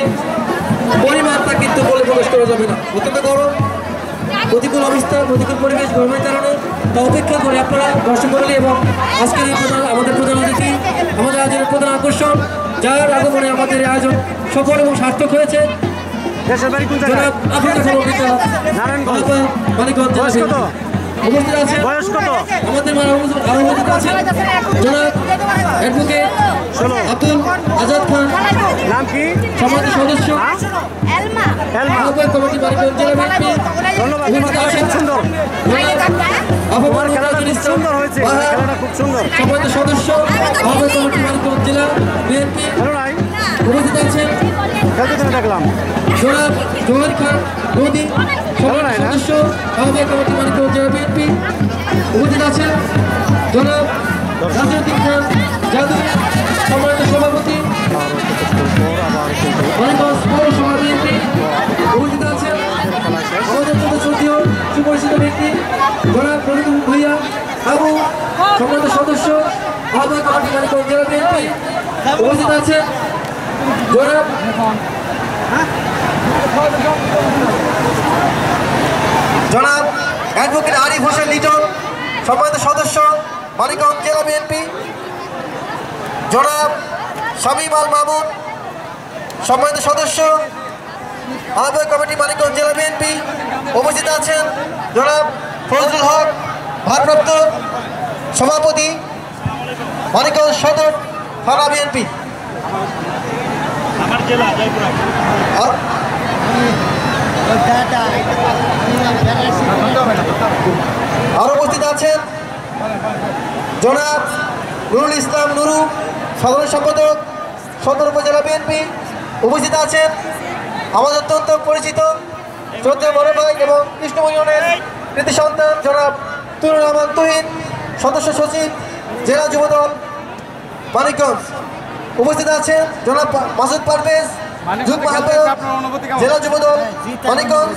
পরিমাণ তা কিন্তু বলে প্রকাশ করা যাবে না। অত্যন্ত গরম, প্রতিকূল অবস্থা, প্রতিকূল পরিবেশ, গরমের কারণে তা উপেক্ষা করে আপনারা দর্শক মণ্ডলী এবং আজকের এই আমাদের প্রধান অতিথি, আমাদের আয়োজনের প্রধান আকর্ষণ, যার আগমনে আমাদের এই আয়োজন সফল এবং সার্থক হয়েছে। উপস্থিত আছেন আমাদের আরো উপস্থিত আছেন জনাব অ্যাডভোকেট আব্দুল আজাদ খান, নাম কি? সমাজের সদস্য আহ্বায়ক কমিটি মানিকগঞ্জ জেলা বিএনপি। উপস্থিত আছেন সুন্দর হয়েছে, খেলাটা খুব সুন্দর। সমাজের সদস্য আহ্বায়ক কমিটি মানিকগঞ্জ জেলা বিএনপি। উপস্থিত আছেন দেখলাম জনাব জোহার খান নদী, সদস্য আহ্বায়ক কমিটি মানিকগঞ্জ জেলা বিএনপি। উপস্থিত আছেন জনাব রাজনৈতিক খান যাদব, সম্মানিত সভাপতি মানিকগঞ্জ পৌরসভা বিএনপি। উপস্থিত আছেন আমাদের প্রতিশ্রুতিও সুপরিচিত ব্যক্তি জনাব রবিকুল ভূঁইয়া আবু, সম্মানিত সদস্য আহ্বায়ক কমিটি মানিকগঞ্জ জেলা বিএনপি। উপস্থিত আছেন জনাব জনাব অ্যাডভোকেট আরিফ হোসেন লিটন, সম্মানিত সদস্য মানিকগঞ্জ জেলা বিএনপি। জনাব শামীম আল মামুন, সম্মানিত সদস্য আহ্বায়ক কমিটি মানিকগঞ্জ জেলা বিএনপি। উপস্থিত আছেন জনাব ফজলুল হক, ভারপ্রাপ্ত সভাপতি মানিকগঞ্জ সদর থানা বিএনপি। আরো উপস্থিত আছেন জনাব নুরুল ইসলাম নুরু, সাধারণ সম্পাদক সদর উপজেলা বিএনপি। উপস্থিত আছেন আমাদের অত্যন্ত পরিচিত শ্রদ্ধেয় বড় ভাই এবং কৃষ্ণময় ইউনিয়নের কৃতি সন্তান জনাব তুরুল রহমান তুহিন, সদস্য সচিব জেলা যুবদল মানিকগঞ্জ। উপস্থিত আছেন জনাব মাসুদ পারভেজ, যুগ্ম আহ্বায়ক জেলা যুবদল মানিকগঞ্জ।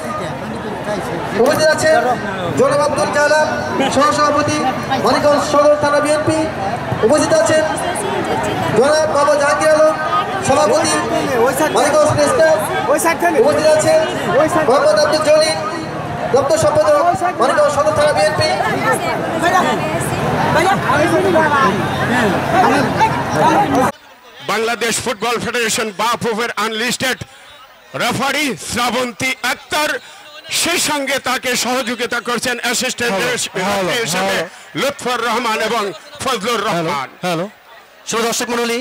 উপস্থিত আছেন জনাব আব্দুল জালাল, সহসভাপতি মানিকগঞ্জ সদর থানা বিএনপি। উপস্থিত আছেন জনাব বাবা জাহাঙ্গীর আলম, সভাপতি মানিকগঞ্জ প্রেস ক্লাব। উপস্থিত আছেন মোহাম্মদ আব্দুল জলিল, দপ্তর সম্পাদক মানিকগঞ্জ সদর থানা বিএনপি। বাংলাদেশ ফুটবল ফেডারেশন বাফুফের আনলিস্টেড রেফারি শ্রাবন্তী আক্তার, সেই সঙ্গে তাকে সহযোগিতা করছেন অ্যাসিস্ট্যান্ট হিসেবে লুৎফর রহমান এবং ফজলুর রহমান। হ্যালো শুভ দর্শক মণ্ডলী,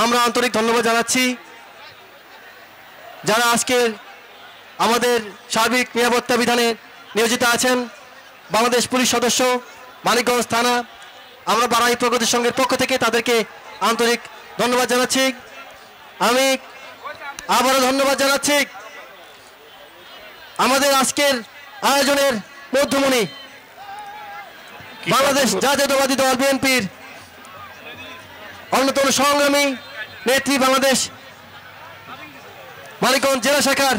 আমরা আন্তরিক ধন্যবাদ জানাচ্ছি যারা আজকের আমাদের সার্বিক নিরাপত্তা বিধানে নিয়োজিত আছেন। বাংলাদেশ পুলিশ সদস্য, মানিকগঞ্জ থানা, আমরা বারাই প্রগতি সংঘের পক্ষ থেকে তাদেরকে আন্তরিক ধন্যবাদ জানাচ্ছি। আমি আবারও ধন্যবাদ জানাচ্ছি আমাদের আজকের আয়োজনের মধ্যমণি বাংলাদেশ জাতীয়তাবাদী দল বিএনপির অন্যতম সংগ্রামী নেত্রী, বাংলাদেশ মানিকগঞ্জ জেলা শাখার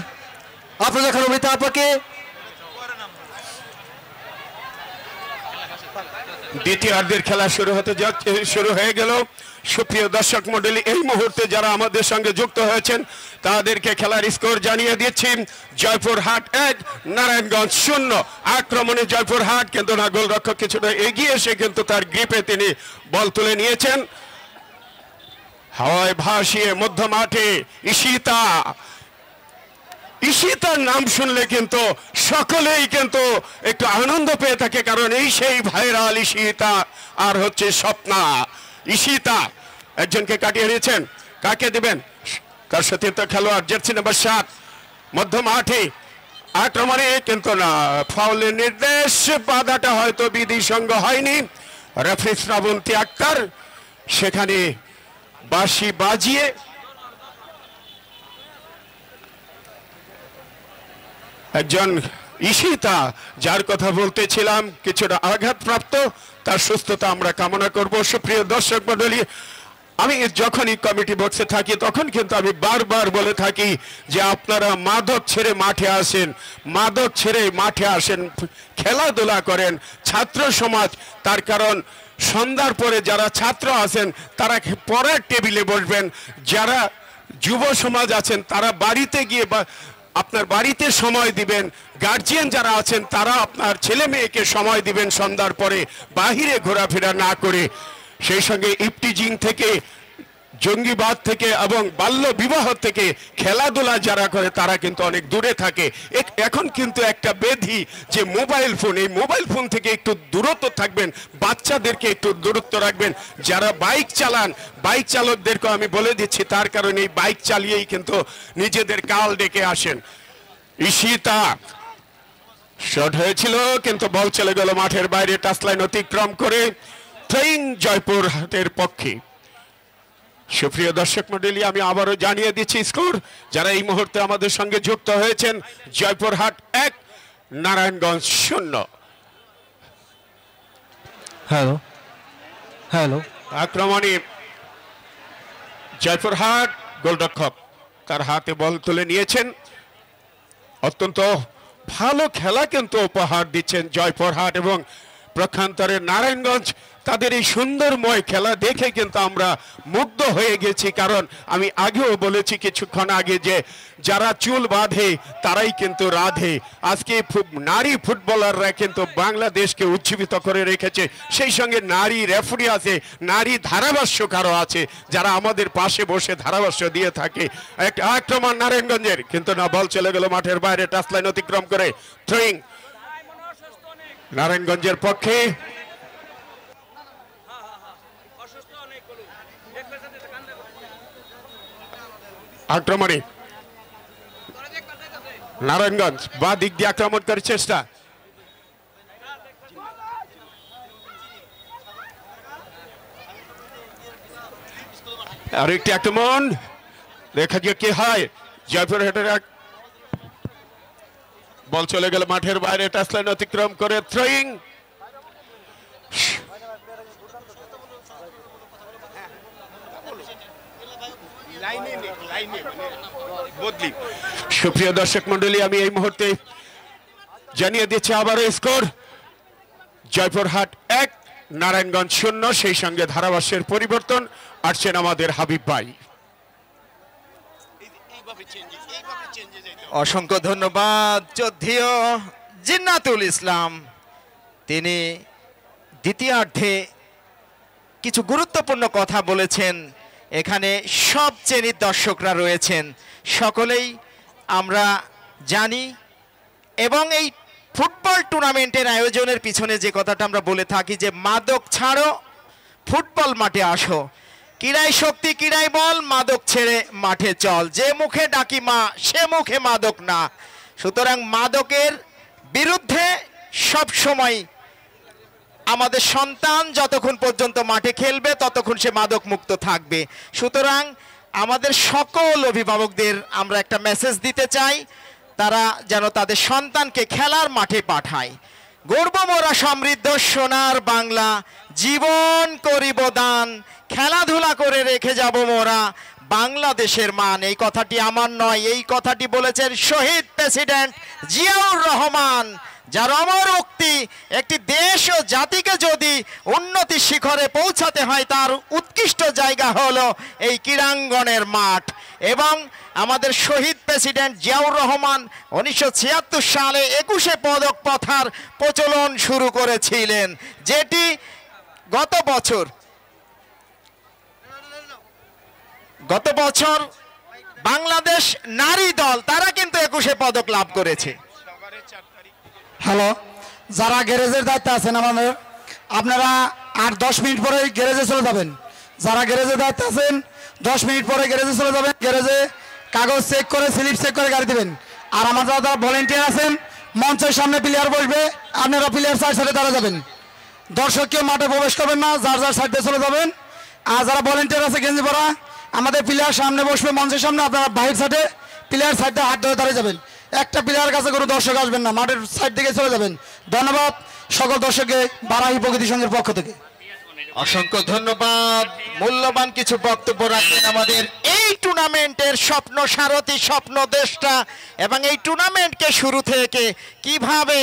আফরোজা খান অমৃতা আপাকে। দ্বিতীয়ার্ধের খেলা শুরু হয়ে গেল। সুপ্রিয় দর্শক মণ্ডলী, এই মুহূর্তে যারা আমাদের সঙ্গে যুক্ত হয়েছেন তাদেরকে খেলার স্কোর জানিয়ে দিচ্ছি। জয়পুরহাট 1, নারায়ণগঞ্জ 0। আক্রমণে জয়পুরহাট, কিন্তু না, গোলরক্ষক কিছুটা এগিয়ে এসে কিন্তু তার গ্রিপে তিনি বল তুলে নিয়েছেন। হাওয়ায় ভাসিয়ে মধ্য মাঠে ঈশিতার নাম শুনলে কিন্তু সকলেই কিন্তু একটু আনন্দ পেয়ে থাকে, কারণ এই সেই ভাইরাল ঈশিতা আর হচ্ছে স্বপ্না। ঈশিতা একজনকে কাটিয়ে নিয়েছেন, কাকে দিবেন? তার সাথে তো খেলোয়াড় জার্সি নাম্বার 7 মধ্য মাঠে আক্রমণে, কিন্তু না, ফাউলের নির্দেশ। বাধাটা হয়তো বিধিসঙ্গ হয়নি। রেফারি শ্রাবন্তী আক্তার সেখানে বাঁশি বাজিয়ে একজন ঈশিতা, যার কথা বলতেছিলাম, কিছুটা আঘাতপ্রাপ্ত, তার সুস্থতা আমরা কামনা করব। সুপ্রিয় দর্শক মণ্ডলী, আমি যখনই কমিটি বক্সে থাকি তখন কিন্তু আমি বারবার বলে থাকি যে আপনারা মাদক ছেড়ে মাঠে আসেন, মাদক ছেড়ে মাঠে আসেন, খেলাধুলা করেন, ছাত্র সমাজ। তার কারণ সন্ধ্যার পরে যারা ছাত্র আছেন তারা পড়ার টেবিলে বসবেন, যারা যুব সমাজ আছেন তারা বাড়িতে গিয়ে আপনার বাড়িতে সময় দিবেন, গার্জিয়ান যারা আছেন তারা আপনার ছেলে মেয়েকে সময় দিবেন সন্ধ্যার পরে, বাহিরে ঘোরাফেরা না করে। সেই সঙ্গে ইফটিজিং থেকে, জঙ্গিবাদ থেকে এবং বাল্য বিবাহ থেকে খেলাধুলা যারা করে তারা কিন্তু অনেক দূরে থাকে। এখন কিন্তু একটা ব্যাধি যে মোবাইল ফোন, এই মোবাইল ফোন থেকে একটু দূরত্ব থাকবেন, বাচ্চাদেরকে একটু দূরত্ব রাখবেন। যারা বাইক চালান, বাইক চালকদেরকে আমি বলে দিচ্ছি, তার কারণে এই বাইক চালিয়েই কিন্তু নিজেদের কাল ডেকে আসেন। ঈশিতা শট হয়েছিল, কিন্তু বল চলে গেল মাঠের বাইরে, টাচ লাইন অতিক্রম করে। থ্রোয়িং জয়পুরহাটের পক্ষে। সুপ্রিয় দর্শক মণ্ডলী, আমি আবারও জানিয়ে দিচ্ছি স্কোর। যারা এই মুহূর্তে আমাদের সঙ্গে যুক্ত হয়েছেন, জয়পুরহাট 1, নারায়ণগঞ্জ 0। হ্যালো আক্রমণে জয়পুরহাট, গোলরক্ষক তার হাতে বল তুলে নিয়েছেন। অত্যন্ত ভালো খেলা কিন্তু উপহার দিচ্ছেন জয়পুরহাট, এবং প্রক্ষান্তরে নারায়ণগঞ্জ তাদের এই সুন্দরময় খেলা দেখে কিন্তু আমরা মুগ্ধ হয়ে গেছি। কারণ আমি আগেও বলেছি কিছুক্ষণ আগে যে যারা চুল বাঁধে তারাই কিন্তু রাধে। আজকে নারী ফুটবলাররা কিন্তু বাংলাদেশকে উজ্জীবিত করে রেখেছে। সেই সঙ্গে নারী রেফারি আছে, নারী ধারাভাষ্যকারও আছে, যারা আমাদের পাশে বসে ধারাভাষ্য দিয়ে থাকে। একটা আক্রমণ নারায়ণগঞ্জের, কিন্তু না, বল চলে গেল মাঠের বাইরে, টাচ লাইন অতিক্রম করে। থ্রোয়িং নারায়ণগঞ্জের পক্ষে। আক্রমণে নারায়ণগঞ্জ বা দিক দিয়ে আক্রমণ করার চেষ্টা। আর একটি আক্রমণ, দেখা যাক কি হয়। জয়পুরহাটের বল চলে গেল মাঠের বাইরে, টাচ লাইন অতিক্রম করে। থ্রোয়িং বদলি। সুপ্রিয় দর্শক মন্ডলী, আমি এই মুহূর্তে জানিয়ে দিচ্ছি আবারও স্কোর। জয়পুরহাট 1, নারায়ণগঞ্জ 0। সেই সঙ্গে ধারাভাষ্যের পরিবর্তন আসছেন আমাদের হাবিব ভাই। অসংখ্য ধন্যবাদ যদিও জিন্নাতুল ইসলাম। তিনি দ্বিতীয়ার্ধে কিছু গুরুত্বপূর্ণ কথা বলেছেন, এখানে সব শ্রেণীর দর্শকরা রয়েছেন, সকলেই আমরা জানি। এবং এই ফুটবল টুর্নামেন্টের আয়োজনের পিছনে যে কথাটা আমরা বলে থাকি যে মাদক ছাড়ো, ফুটবল মাঠে আসো, ক্রীড়ায় শক্তি ক্রীড়ায় বল, মাদক ছেড়ে মাঠে চল, যে মুখে ডাকি মা সে মুখে মাদক না। সুতরাং মাদকের বিরুদ্ধে সব সময় আমাদের সন্তান যতক্ষণ পর্যন্ত মাঠে খেলবে ততক্ষণ সে মাদক মুক্ত থাকবে। সুতরাং আমাদের সকল অভিভাবকদের আমরা একটা মেসেজ দিতে চাই, তারা যেন তাদের সন্তানকে খেলার মাঠে পাঠায়। গর্ব মোরা সমৃদ্ধ সোনার বাংলা, জীবন করিব দান, খেলাধুলা করে রেখে যাব মোরা বাংলাদেশের মান। এই কথাটি আমার নয়, এই কথাটি বলেছেন শহীদ প্রেসিডেন্ট জিয়াউর রহমান, যার অমর উক্তি একটি দেশ ও জাতিকে যদি উন্নতি শিখরে পৌঁছাতে হয় তার উৎকৃষ্ট জায়গা হলো এই ক্রীড়াঙ্গনের মাঠ। এবং আমাদের শহীদ প্রেসিডেন্ট জিয়াউর রহমান 1976 সালে 21শে পদক প্রথার প্রচলন শুরু করেছিলেন, যেটি গত বছর বাংলাদেশ নারী দল তারা কিন্তু 21শে পদক লাভ করেছে। হ্যালো, যারা গ্যারেজের দায়িত্বে আছেন আমাদের, আপনারা আর 10 মিনিট পরে গ্যারেজে চলে যাবেন। যারা গ্যারেজের দায়িত্বে আছেন 10 মিনিট পরে গ্যারেজে চলে যাবেন। গ্যারেজে কাগজ চেক করে স্লিপ চেক করে গাড়ি দেবেন। আর আমার যারা ভলেন্টিয়ার আছেন মঞ্চের সামনে প্লেয়ার বসবে, আপনারা প্লেয়ার সাইডে দাঁড়া যাবেন। দর্শক কেউ মাঠে প্রবেশ করবেন না, যার যার সাইডে চলে যাবেন। আর যারা ভলেন্টিয়ার আছে গেঞ্জি পরা, আমাদের প্লেয়ার সামনে বসবে মঞ্চের সামনে, আপনারা বাইরের সাইডে প্লেয়ার সাইডে হাত ধরে দাঁড়িয়ে যাবেন। একটা প্লেয়ার কাছে কোনো দর্শক আসবেন না, মাঠের সাইড থেকে চলে যাবেন। ধন্যবাদ সকল দর্শককে বারাহি প্রগতি সংঘের পক্ষ থেকে। অসংখ্য ধন্যবাদ। মূল্যবান কিছু বক্তব্য রাখলেন আমাদের এই টুর্নামেন্টের স্বপ্ন সারথী, স্বপ্ন দেশটা, এবং এই টুর্নামেন্টকে শুরু থেকে কিভাবে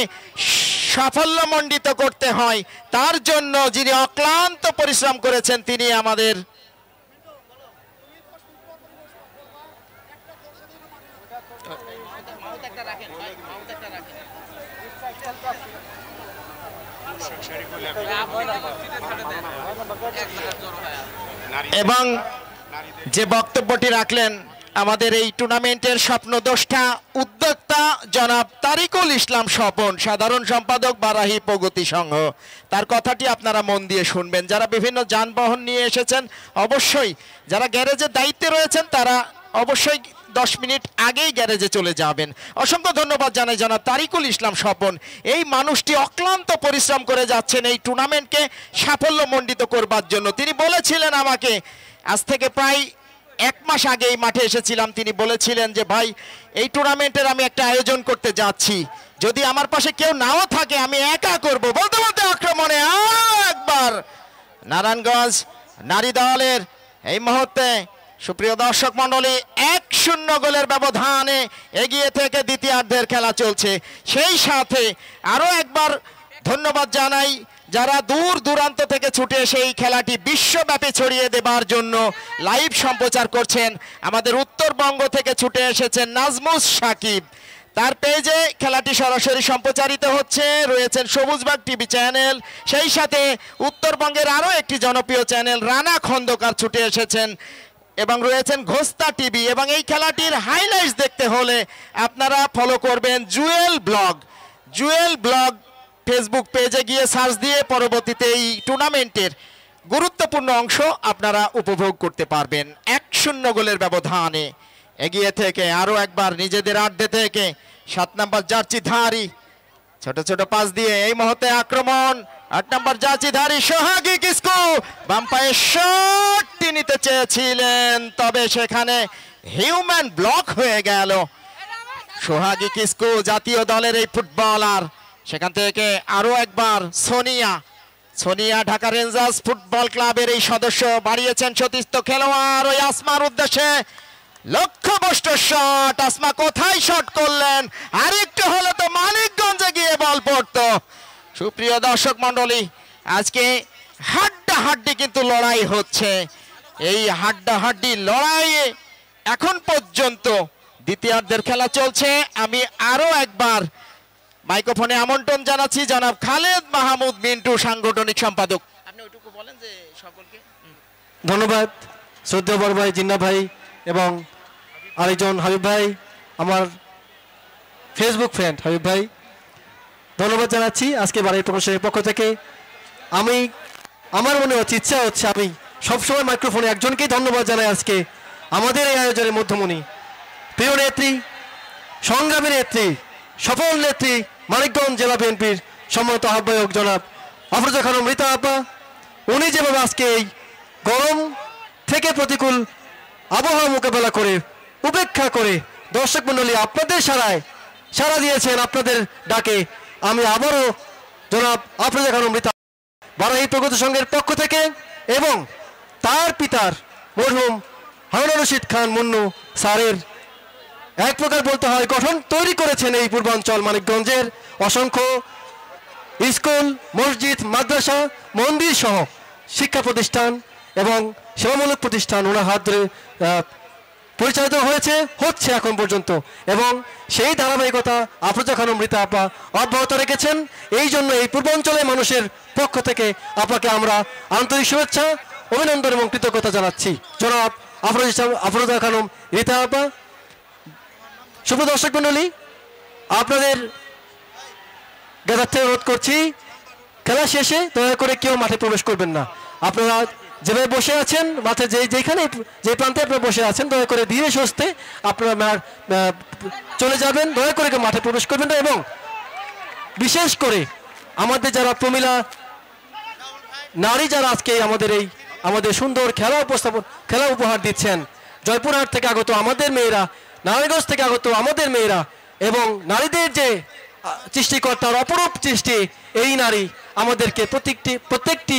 সাফল্যমণ্ডিত করতে হয় তার জন্য যিনি অক্লান্ত পরিশ্রম করেছেন তিনি আমাদের এবং যে বক্তব্যটি রাখলেন আমাদের এই টুর্নামেন্টের স্বপ্নদ্রষ্টা উদ্যোক্তা জনাব তারিকুল ইসলাম স্বপন, সাধারণ সম্পাদক বারাহি প্রগতি সংঘ, তার কথাটি আপনারা মন দিয়ে শুনবেন। যারা বিভিন্ন যানবাহন নিয়ে এসেছেন অবশ্যই, যারা গ্যারেজের দায়িত্বে রয়েছেন তারা অবশ্যই 10 মিনিট আগেই গ্যারেজে চলে যাবেন। অসংখ্য ধন্যবাদ জানাই জনাব তারিকুল ইসলাম স্বপন। এই মানুষটি অক্লান্ত পরিশ্রম করে যাচ্ছেন এই টুর্নামেন্টকে সাফল্যমণ্ডিত করবার জন্য। তিনি বলেছিলেন আমাকে, আজ থেকে প্রায় 1 মাস আগে এই মাঠে এসেছিলাম, তিনি বলেছিলেন যে ভাই এই টুর্নামেন্টের আমি একটা আয়োজন করতে যাচ্ছি, যদি আমার পাশে কেউ নাও থাকে আমি একা করব। বলতে বলতে আক্রমণে আরো একবার নারায়ণগঞ্জ নারী দলের এই মুহূর্তে সুপ্রিয় দর্শক মণ্ডলী 1-0 গোলের ব্যবধানে এগিয়ে থেকে দ্বিতীয়ার্ধের খেলা চলছে। সেই সাথে আরো একবার ধন্যবাদ জানাই যারা দূর দূরান্ত থেকে ছুটে এসে এই খেলাটি বিশ্বব্যাপী ছড়িয়ে দেবার জন্য লাইভ সম্প্রচার করছেন। আমাদের উত্তরবঙ্গ থেকে ছুটে এসেছেন নাজমুস সাকিব, তার পেজে খেলাটি সরাসরি সম্প্রচারিত হচ্ছে। রয়েছেন সবুজবাগ টিভি চ্যানেল, সেই সাথে উত্তরবঙ্গের আরও একটি জনপ্রিয় চ্যানেল রানা খন্দকার ছুটে এসেছেন, এবং রয়েছেন ঘোস্তা টিভি। এবং এই খেলাটির হাইলাইটস দেখতে হলে আপনারা ফলো করবেন জুয়েল ব্লগ ফেসবুক পেজে গিয়ে সার্চ দিয়ে পরবর্তীতে এই টুর্নামেন্টের গুরুত্বপূর্ণ অংশ আপনারা উপভোগ করতে পারবেন। 1-0 গোলের ব্যবধানে এগিয়ে থেকে আরও একবার নিজেদের আড্ডে থেকে 7 নম্বর জার্সিধারী ছোট ছোট পাস দিয়ে এই মুহূর্তে আক্রমণ। 8 নম্বর জার্সিধারী সোহাগী কিসকু বাম পায়ে শটটি নিতে চেয়েছিলেন, তবে সেখানে হিউম্যান ব্লক হয়ে গেল। সোহাগী কিসকু জাতীয় দলের এই ফুটবলার, সেখান থেকে আরো একবার সোনিয়া ঢাকা রেঞ্জার্স ফুটবল ক্লাবের এই সদস্য বাড়িয়েছেন সতীর্থ খেলোয়াড় ওই আসমার উদ্দেশ্যে, লক্ষ্যভ্রষ্ট শট। আসমা কোথায় শট করলেন, আর একটু হলে তো মানিকগঞ্জে গিয়ে বল পড়তো। সুপ্রিয় দর্শক মন্ডলী, আজকে হাড্ডাহাড্ডি কিন্তু লড়াই হচ্ছে। এই হাড্ডাহাড্ডি লড়াইয়ে এখন পর্যন্ত দ্বিতীয়ার্ধের খেলা চলছে। আমি আরো একবার মাইক্রোফোনে আমন্ত্রণ জানাচ্ছি জনাব খালেদ মাহমুদ মিন্টু, সাংগঠনিক সম্পাদক। আপনি ওইটুকু বলেন যে সকলকে ধন্যবাদ। শ্রদ্ধেয় বড় ভাই জিন্না ভাই এবং আরেকজন হাবিব ভাই, আমার ফেসবুক ফ্রেন্ড হাবিব ভাই, ধন্যবাদ জানাচ্ছি আজকে বাড়ির প্রকাশের পক্ষ থেকে। আমার মনে হচ্ছে, ইচ্ছা হচ্ছে আমি সবসময় মাইক্রোফোনে একজনকেই ধন্যবাদ জানাই আজকে আমাদের এই আয়োজনের মধ্যমণি, প্রিয় নেত্রী, সংগ্রামী নেত্রী, সফল নেত্রী, মানিকগঞ্জ জেলা বিএনপির সম্মানিত আহ্বায়ক জনাব আফরোজা খানম রীতা আপা। উনি যেভাবে আজকে এই গরম থেকে প্রতিকূল আবহাওয়া মোকাবেলা করে, উপেক্ষা করে দর্শক মণ্ডলী আপনাদের সাড়া দিয়েছেন, আপনাদের ডাকে আমি আবারও জনাব আফরোজা খানম রীতা বারাহি প্রগতি সংঘের পক্ষ থেকে এবং তার পিতার মরহুম হারুন রশিদ খান মুন্নু স্যারের এক প্রকার বলতে হয় গঠন তৈরি করেছেন এই পূর্বাঞ্চল মানিকগঞ্জের অসংখ্য স্কুল, মসজিদ, মাদ্রাসা, মন্দির সহ শিক্ষা প্রতিষ্ঠান এবং সেবামূলক প্রতিষ্ঠান ওনার হাত ধরে পরিচালিত হচ্ছে এখন পর্যন্ত, এবং সেই ধারাবাহিকতা আফরোজা খানম রীতা আপা অব্যাহত রেখেছেন। এই জন্য এই পূর্বাঞ্চলের মানুষের পক্ষ থেকে আপনাকে আমরা আন্তরিক শুভেচ্ছা, অভিনন্দন এবং কৃতজ্ঞতা জানাচ্ছি জনাব আফরোজা খানম রীতা আপা। শুভ দর্শক মণ্ডলী, আপনাদের জ্ঞাতার্থে অনুরোধ করছি, খেলা শেষে দয়া করে কেউ মাঠে প্রবেশ করবেন না। আপনারা যেভাবে বসে আছেন, মাঠে যে প্রান্তে আপনারা বসে আছেন, দয়া করে ধীরে সুস্থে আপনারা চলে যাবেন, দয়া করে কেউ মাঠে প্রবেশ করবেন না। এবং বিশেষ করে আমাদের যারা প্রমিলা নারী, যারা আজকে আমাদের সুন্দর খেলা উপহার দিচ্ছেন, জয়পুরহাট থেকে আগত আমাদের মেয়েরা, নারায়ণগঞ্জ থেকে আগত আমাদের মেয়েরা, এবং নারীদের যে সৃষ্টিকর্তার অপরূপ সৃষ্টি, এই নারী আমাদেরকে প্রত্যেকটি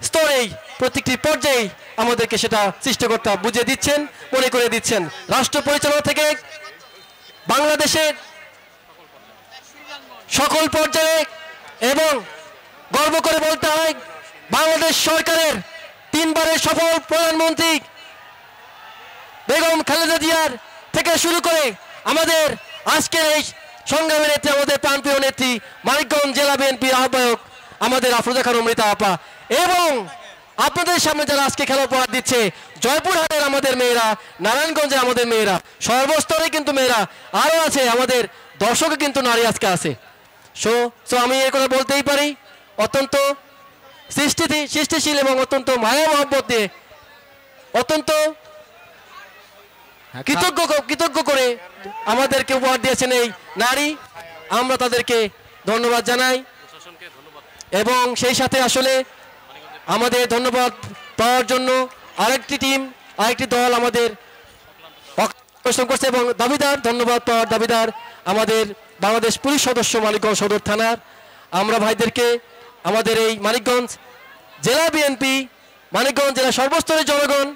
স্তরেই, প্রত্যেকটি পর্যায়ে আমাদেরকে সেটা সৃষ্টিকর্তা বুঝিয়ে দিচ্ছেন, মনে করে দিচ্ছেন। রাষ্ট্র পরিচালনা থেকে বাংলাদেশের সকল পর্যায়ে, এবং গর্ব করে বলতে হয় বাংলাদেশ সরকারের 3 বারের সফল প্রধানমন্ত্রী বেগম খালেদা জিয়ার থেকে শুরু করে আমাদের আজকের এই সংগ্রামী নেত্রী, আমাদের প্রাণপ্রিয় নেত্রী, মানিকগঞ্জ জেলা বিএনপির আহ্বায়ক আমাদের আফরোজা খানম রীতা আপা, এবং আপনাদের সামনে যারা আজকে খেলা উপহার দিচ্ছে, জয়পুরহাটের আমাদের মেয়েরা, নারায়ণগঞ্জের আমাদের মেয়েরা, সর্বস্তরে কিন্তু মেয়েরা আরও আছে, আমাদের দর্শকও কিন্তু নারী আজকে আছে। সো আমি এই কথা বলতেই পারি, অত্যন্ত সৃষ্টিশীল এবং অত্যন্ত মায়া মহব্বত দিয়ে, অত্যন্ত কৃতজ্ঞ করে আমাদেরকে উপহার দিয়েছেন এই নারী, আমরা তাদেরকে ধন্যবাদ জানাই। এবং সেই সাথে আসলে আমাদের ধন্যবাদ পাওয়ার জন্য আরেকটি দল আমাদের পরিশ্রম করছে, এবং ধন্যবাদ পাওয়ার দাবিদার আমাদের বাংলাদেশ পুলিশ সদস্য মানিকগঞ্জ সদর থানার। আমরা ভাইদেরকে আমাদের এই মানিকগঞ্জ জেলা বিএনপি, মানিকগঞ্জ জেলা সর্বস্তরের জনগণ,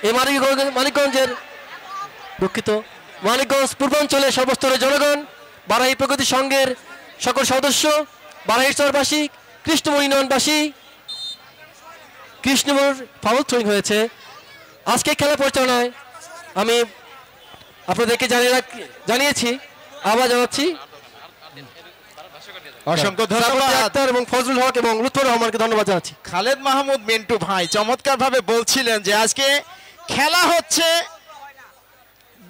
এই মানিকগঞ্জের মানিকগঞ্জ পূর্বাঞ্চলের সর্বস্তরের জনগণ, বারাহি প্রগতি সংঘের সকল সদস্য, বারাহিরচরবাসী, কৃষ্ণমোড় ইউনিয়নবাসী, কৃষ্ণমোড় ফাউল থ্রোয়িং হয়েছে। আজকে খেলা পরিচালনায় আমি আপনাদেরকে জানিয়েছি, আবার জানাচ্ছি, অসংখ্য ধন্যবাদ এবং ফজলুল হক এবং লুৎফর রহমানকে ধন্যবাদ জানাচ্ছি। খালেদ মাহমুদ মিন্টু ভাই চমৎকার ভাবে বলছিলেন যে আজকে খেলা হচ্ছে,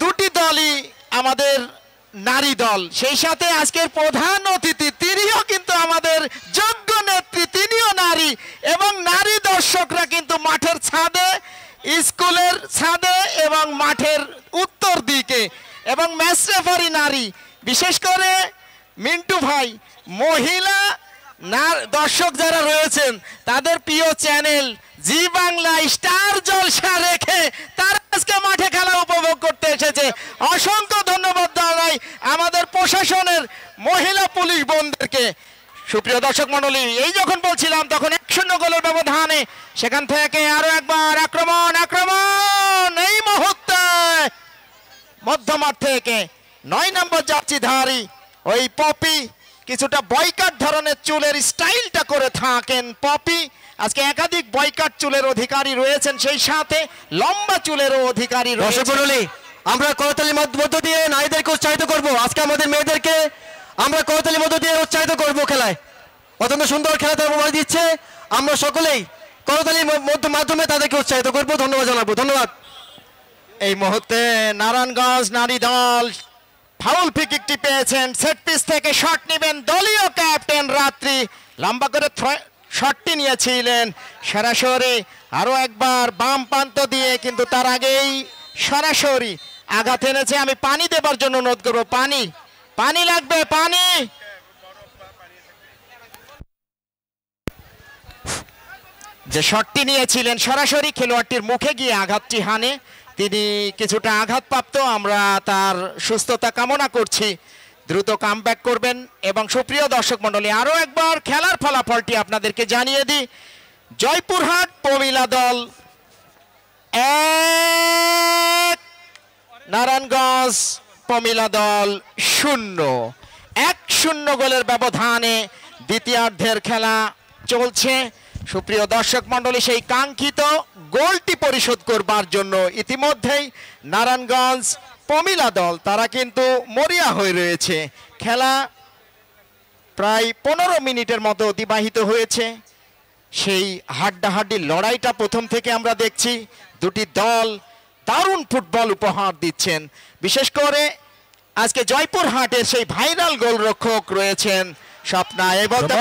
দুটি দলই আমাদের নারী দল, সেই সাথে আজকের প্রধান অতিথি তিনিও কিন্তু আমাদের যোগ্য নেত্রী, তিনিও নারী, এবং নারী দর্শকরা কিন্তু মাঠের ছাদে, স্কুলের ছাদে এবং মাঠের উত্তর দিকে, এবং ম্যাচ রেফারি নারী। বিশেষ করে মিন্টু ভাই, মহিলা দর্শক যারা রয়েছেন তাদের প্রিয় চ্যানেল জি বাংলা স্টার জলসা রেখে তারা আজকে মাঠে খেলা উপভোগ করতে এসেছে। অসংখ্য ধন্যবাদ জানাই আমাদের প্রশাসনের মহিলা পুলিশ বোনদেরকে। সুপ্রিয় দর্শক মণ্ডলী, এই যখন বলছিলাম তখন 1-0 গোলের ব্যবধানে সেখান থেকে আরো একবার আক্রমণ এই মুহূর্তে মধ্যমাঠ থেকে 9 নম্বর জার্সিধারী ওই পপি, কিছুটা বয়কাট ধরনের চুলের স্টাইলটা করে থাকেন পপি। আজকে একাধিক বয়কাট চুলের অধিকারী রয়েছেন, সেই সাথে লম্বা চুলেরও অধিকারী রয়েছেন। আমরা করতালির মধ্য দিয়ে নারীদেরকে উৎসাহিত করব, আজকে আমাদের মেয়েদেরকে আমরা করতালির মধ্য দিয়ে উৎসাহিত করব খেলায়। অত্যন্ত সুন্দর খেলা তারা উপহার দিচ্ছে, আমরা সকলেই করতালির মাধ্যমে তাদেরকে উৎসাহিত করবো, ধন্যবাদ জানাবো। ধন্যবাদ। এই মুহূর্তে নারায়ণগঞ্জ নারী দল ফাউল ফ্রি কিকটি পেয়েছেন। সেট পিস থেকে শট নেবেন দলীয় ক্যাপ্টেন রাত্রি, লম্বা করে শটটি নিয়েছিলেন সরাসরি আরো একবার বাম প্রান্ত দিয়ে, কিন্তু তার আগেই সরাসরি আঘাত এনেছে। আমি পানি দেবার জন্য অনুরোধ করবো, পানি পানি লাগবে, পানি। যে শটটি নিয়েছিলেন সরাসরি খেলোয়াড়টির মুখে গিয়ে আঘাতটি হানে, তিনি কিছুটা আঘাতপ্রাপ্ত। আমরা তার সুস্থতা কামনা করছি, দ্রুত কামব্যাক করবেন। এবং সুপ্রিয় দর্শক মণ্ডলী, আরও একবার খেলার ফলাফলটি আপনাদেরকে জানিয়ে দিই। জয়পুরহাট প্রমিলা দল 1, নারায়ণগঞ্জ প্রমিলা দল 0। 1-0 গোলের ব্যবধানে দ্বিতীয়ার্ধের খেলা চলছে। সুপ্রিয় দর্শক মণ্ডলী, সেই কাঙ্ক্ষিত গোলটি পরিশোধ করবার জন্য ইতিমধ্যেই নারায়ণগঞ্জ প্রমিলা দল তারা কিন্তু মরিয়া হয়ে রয়েছে। খেলা প্রায় 15 মিনিটের মতো অতিবাহিত হয়েছে। সেই হাড্ডাহাড্ডি লড়াইটা প্রথম থেকে আমরা দেখছি। দুটি দল দারুণ ফুটবল উপহার দিচ্ছেন। বিশেষ করে আজকে জয়পুরহাটের সেই ভাইরাল গোলরক্ষক রয়েছেন স্বপ্না। এই বলতে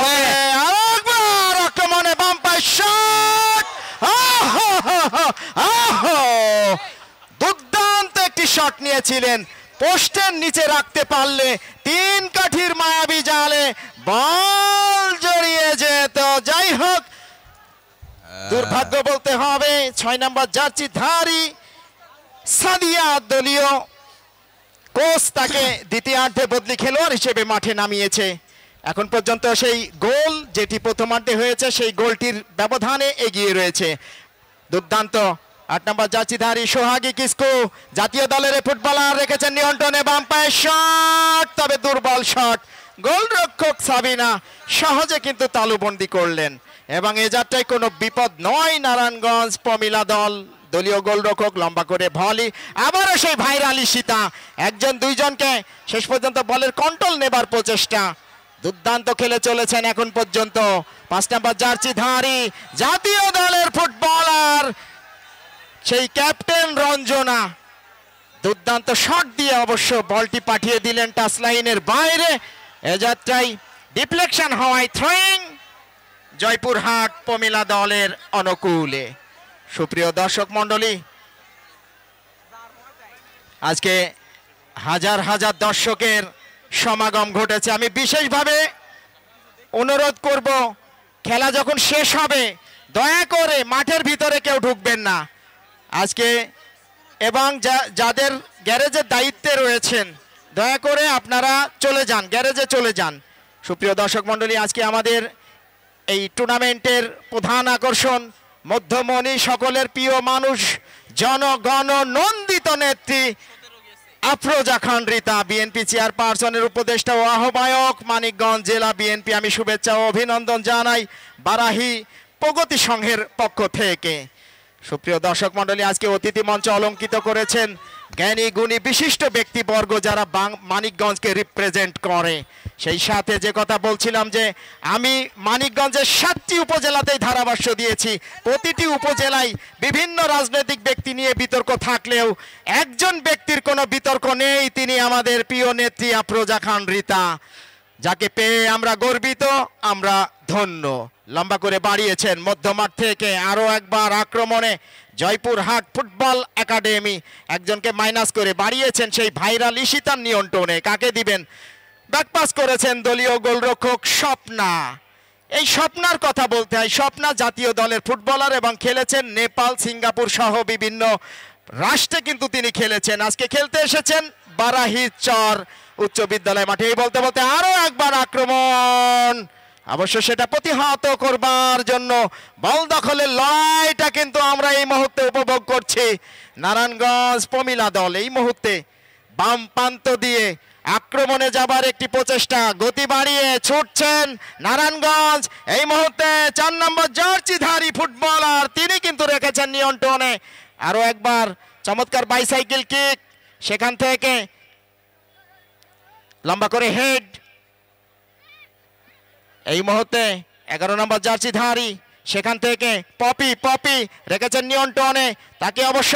আরেকবার আক্রমণে বাম পায়ে শট, দুর্দান্ত একটি শট নিয়েছিলেন। পোস্টের নিচে রাখতে পারলে 3 কাঠির মায়াবী জালে বল জড়িয়ে যেত। যাই হোক, দুর্ভাগ্য বলতে হবে 6 নম্বর জার্সি ধারী সাদিয়া দলীয় কোচ তাকে দ্বিতীয়ার্ধে বদলি খেলোয়াড় হিসেবে মাঠে নামিয়েছে। এখন পর্যন্ত সেই গোল যেটি প্রথমার্ধে হয়েছে সেই গোলটির ব্যবধানে এগিয়ে রয়েছে। দুর্দান্ত 8 নম্বর জার্সিধারী সোহাগী কিসকু জাতীয় দলের ফুটবলার রেখেছেন নিয়ন্ত্রণে, বাম পায়ে শট, তবে দুর্বল শট। গোলরক্ষক সাবিনা সহজে কিন্তু তালুবন্দি করলেন এবং এ যাত্রায় কোনো বিপদ নয় নারায়ণগঞ্জ প্রমিলা দল। দলীয় গোলরক্ষক লম্বা করে ভলি, আবারও সেই ভাইরাল ঈশিতা, একজন দুইজনকে শেষ পর্যন্ত বলের কন্ট্রোল নেবার প্রচেষ্টা। দুর্দান্ত খেলে চলেছেন এখন পর্যন্ত 5 নম্বর জার্সিধারী জাতীয় দলের ফুটবলার সেই ক্যাপ্টেন রঞ্জনা। দুর্দান্ত শট দিয়ে অবশ্য বলটি পাঠিয়ে দিলেন টাচ লাইনের বাইরে। এ যাত্রায় ডিফ্লেকশন হওয়ায় থ্রোয়িং জয়পুরহাট প্রমিলা দলের অনুকূলে। সুপ্রিয় দর্শক মণ্ডলী, আজকে হাজার হাজার দর্শকের সমাগম ঘটেছে। আমি বিশেষভাবে অনুরোধ করব, খেলা যখন শেষ হবে দয়া করে মাঠের ভিতরে কেউ ঢুকবেন না আজকে, এবং যাদের গ্যারেজের দায়িত্বে রয়েছেন দয়া করে আপনারা চলে যান, গ্যারেজে চলে যান। সুপ্রিয় দর্শক মণ্ডলী, আজকে আমাদের এই টুর্নামেন্টের প্রধান আকর্ষণ মধ্যমণি, সকলের প্রিয় মানুষ, জনগণ নন্দিত নেত্রী আফরোজা খান রিতা, বিএনপি চেয়ারপারসনের উপদেষ্টা ও আহ্বায়ক, মানিকগঞ্জ জেলা বিএনপি। আমি শুভেচ্ছা ও অভিনন্দন জানাই বারাহি প্রগতি সংঘের পক্ষ থেকে। সুপ্রিয় দর্শক মণ্ডলী, আজকে অতিথি মঞ্চ অলঙ্কিত করেছেন জ্ঞানী গুণী বিশিষ্ট ব্যক্তিবর্গ যারা মানিকগঞ্জকে রিপ্রেজেন্ট করে। সেই সাথে যে কথা বলছিলাম যে আমি মানিকগঞ্জের 7টি উপজেলাতেই ধারাভাষ্য দিয়েছি। প্রতিটি উপজেলায় বিভিন্ন রাজনৈতিক ব্যক্তি নিয়ে বিতর্ক থাকলেও একজন ব্যক্তির কোনো বিতর্ক নেই, তিনি আমাদের প্রিয় নেত্রী আফরোজা খান রিতা, যাকে পেয়ে আমরা গর্বিত, আমরা ধন্য। লম্বা করে বাড়িয়েছেন মধ্যমাঠ থেকে, আরও একবার আক্রমণে জয়পুরহাট ফুটবল একাডেমি একজনকে মাইনাস করে বাড়িয়েছেন সেই ভাইরাল ঈশিতার নিয়ন্ত্রণে। কাকে দিবেন? ব্যাকপাস করেছেন দলীয় গোলরক্ষক স্বপ্না। এই স্বপ্নার কথা বলতে হয়, স্বপ্না জাতীয় দলের ফুটবলার এবং খেলেছেন নেপাল, সিঙ্গাপুর সহ বিভিন্ন রাষ্ট্রে কিন্তু তিনি খেলেছেন। আজকে খেলতে এসেছেন বারাহিচর উচ্চ বিদ্যালয় মাঠে। এই বলতে বলতে আরো একবার আক্রমণ, অবশ্য সেটা প্রতিহত করবার জন্য বল দখলের লড়াইটা কিন্তু আমরা এই মুহূর্তে উপভোগ করছি। নারায়ণগঞ্জ প্রমিলা দল এই মুহূর্তে বাম প্রান্ত দিয়ে আক্রমণে যাবার একটি প্রচেষ্টা, গতি বাড়িয়ে ছুটছেন নারায়ণগঞ্জ। এই মুহূর্তে 4 নম্বর জার্সিধারী ফুটবলার তিনি কিন্তু রেখেছেন নিয়ন্ত্রণে। আরো একবার চমৎকার বাইসাইকেল কিক, সেখান থেকে লম্বা করে হেড। এই মুহূর্তে 11 নম্বর জার্সিধারী সেখান থেকে পপি রেখেছেন নিয়ন্ত্রণে, তাকে অবশ্য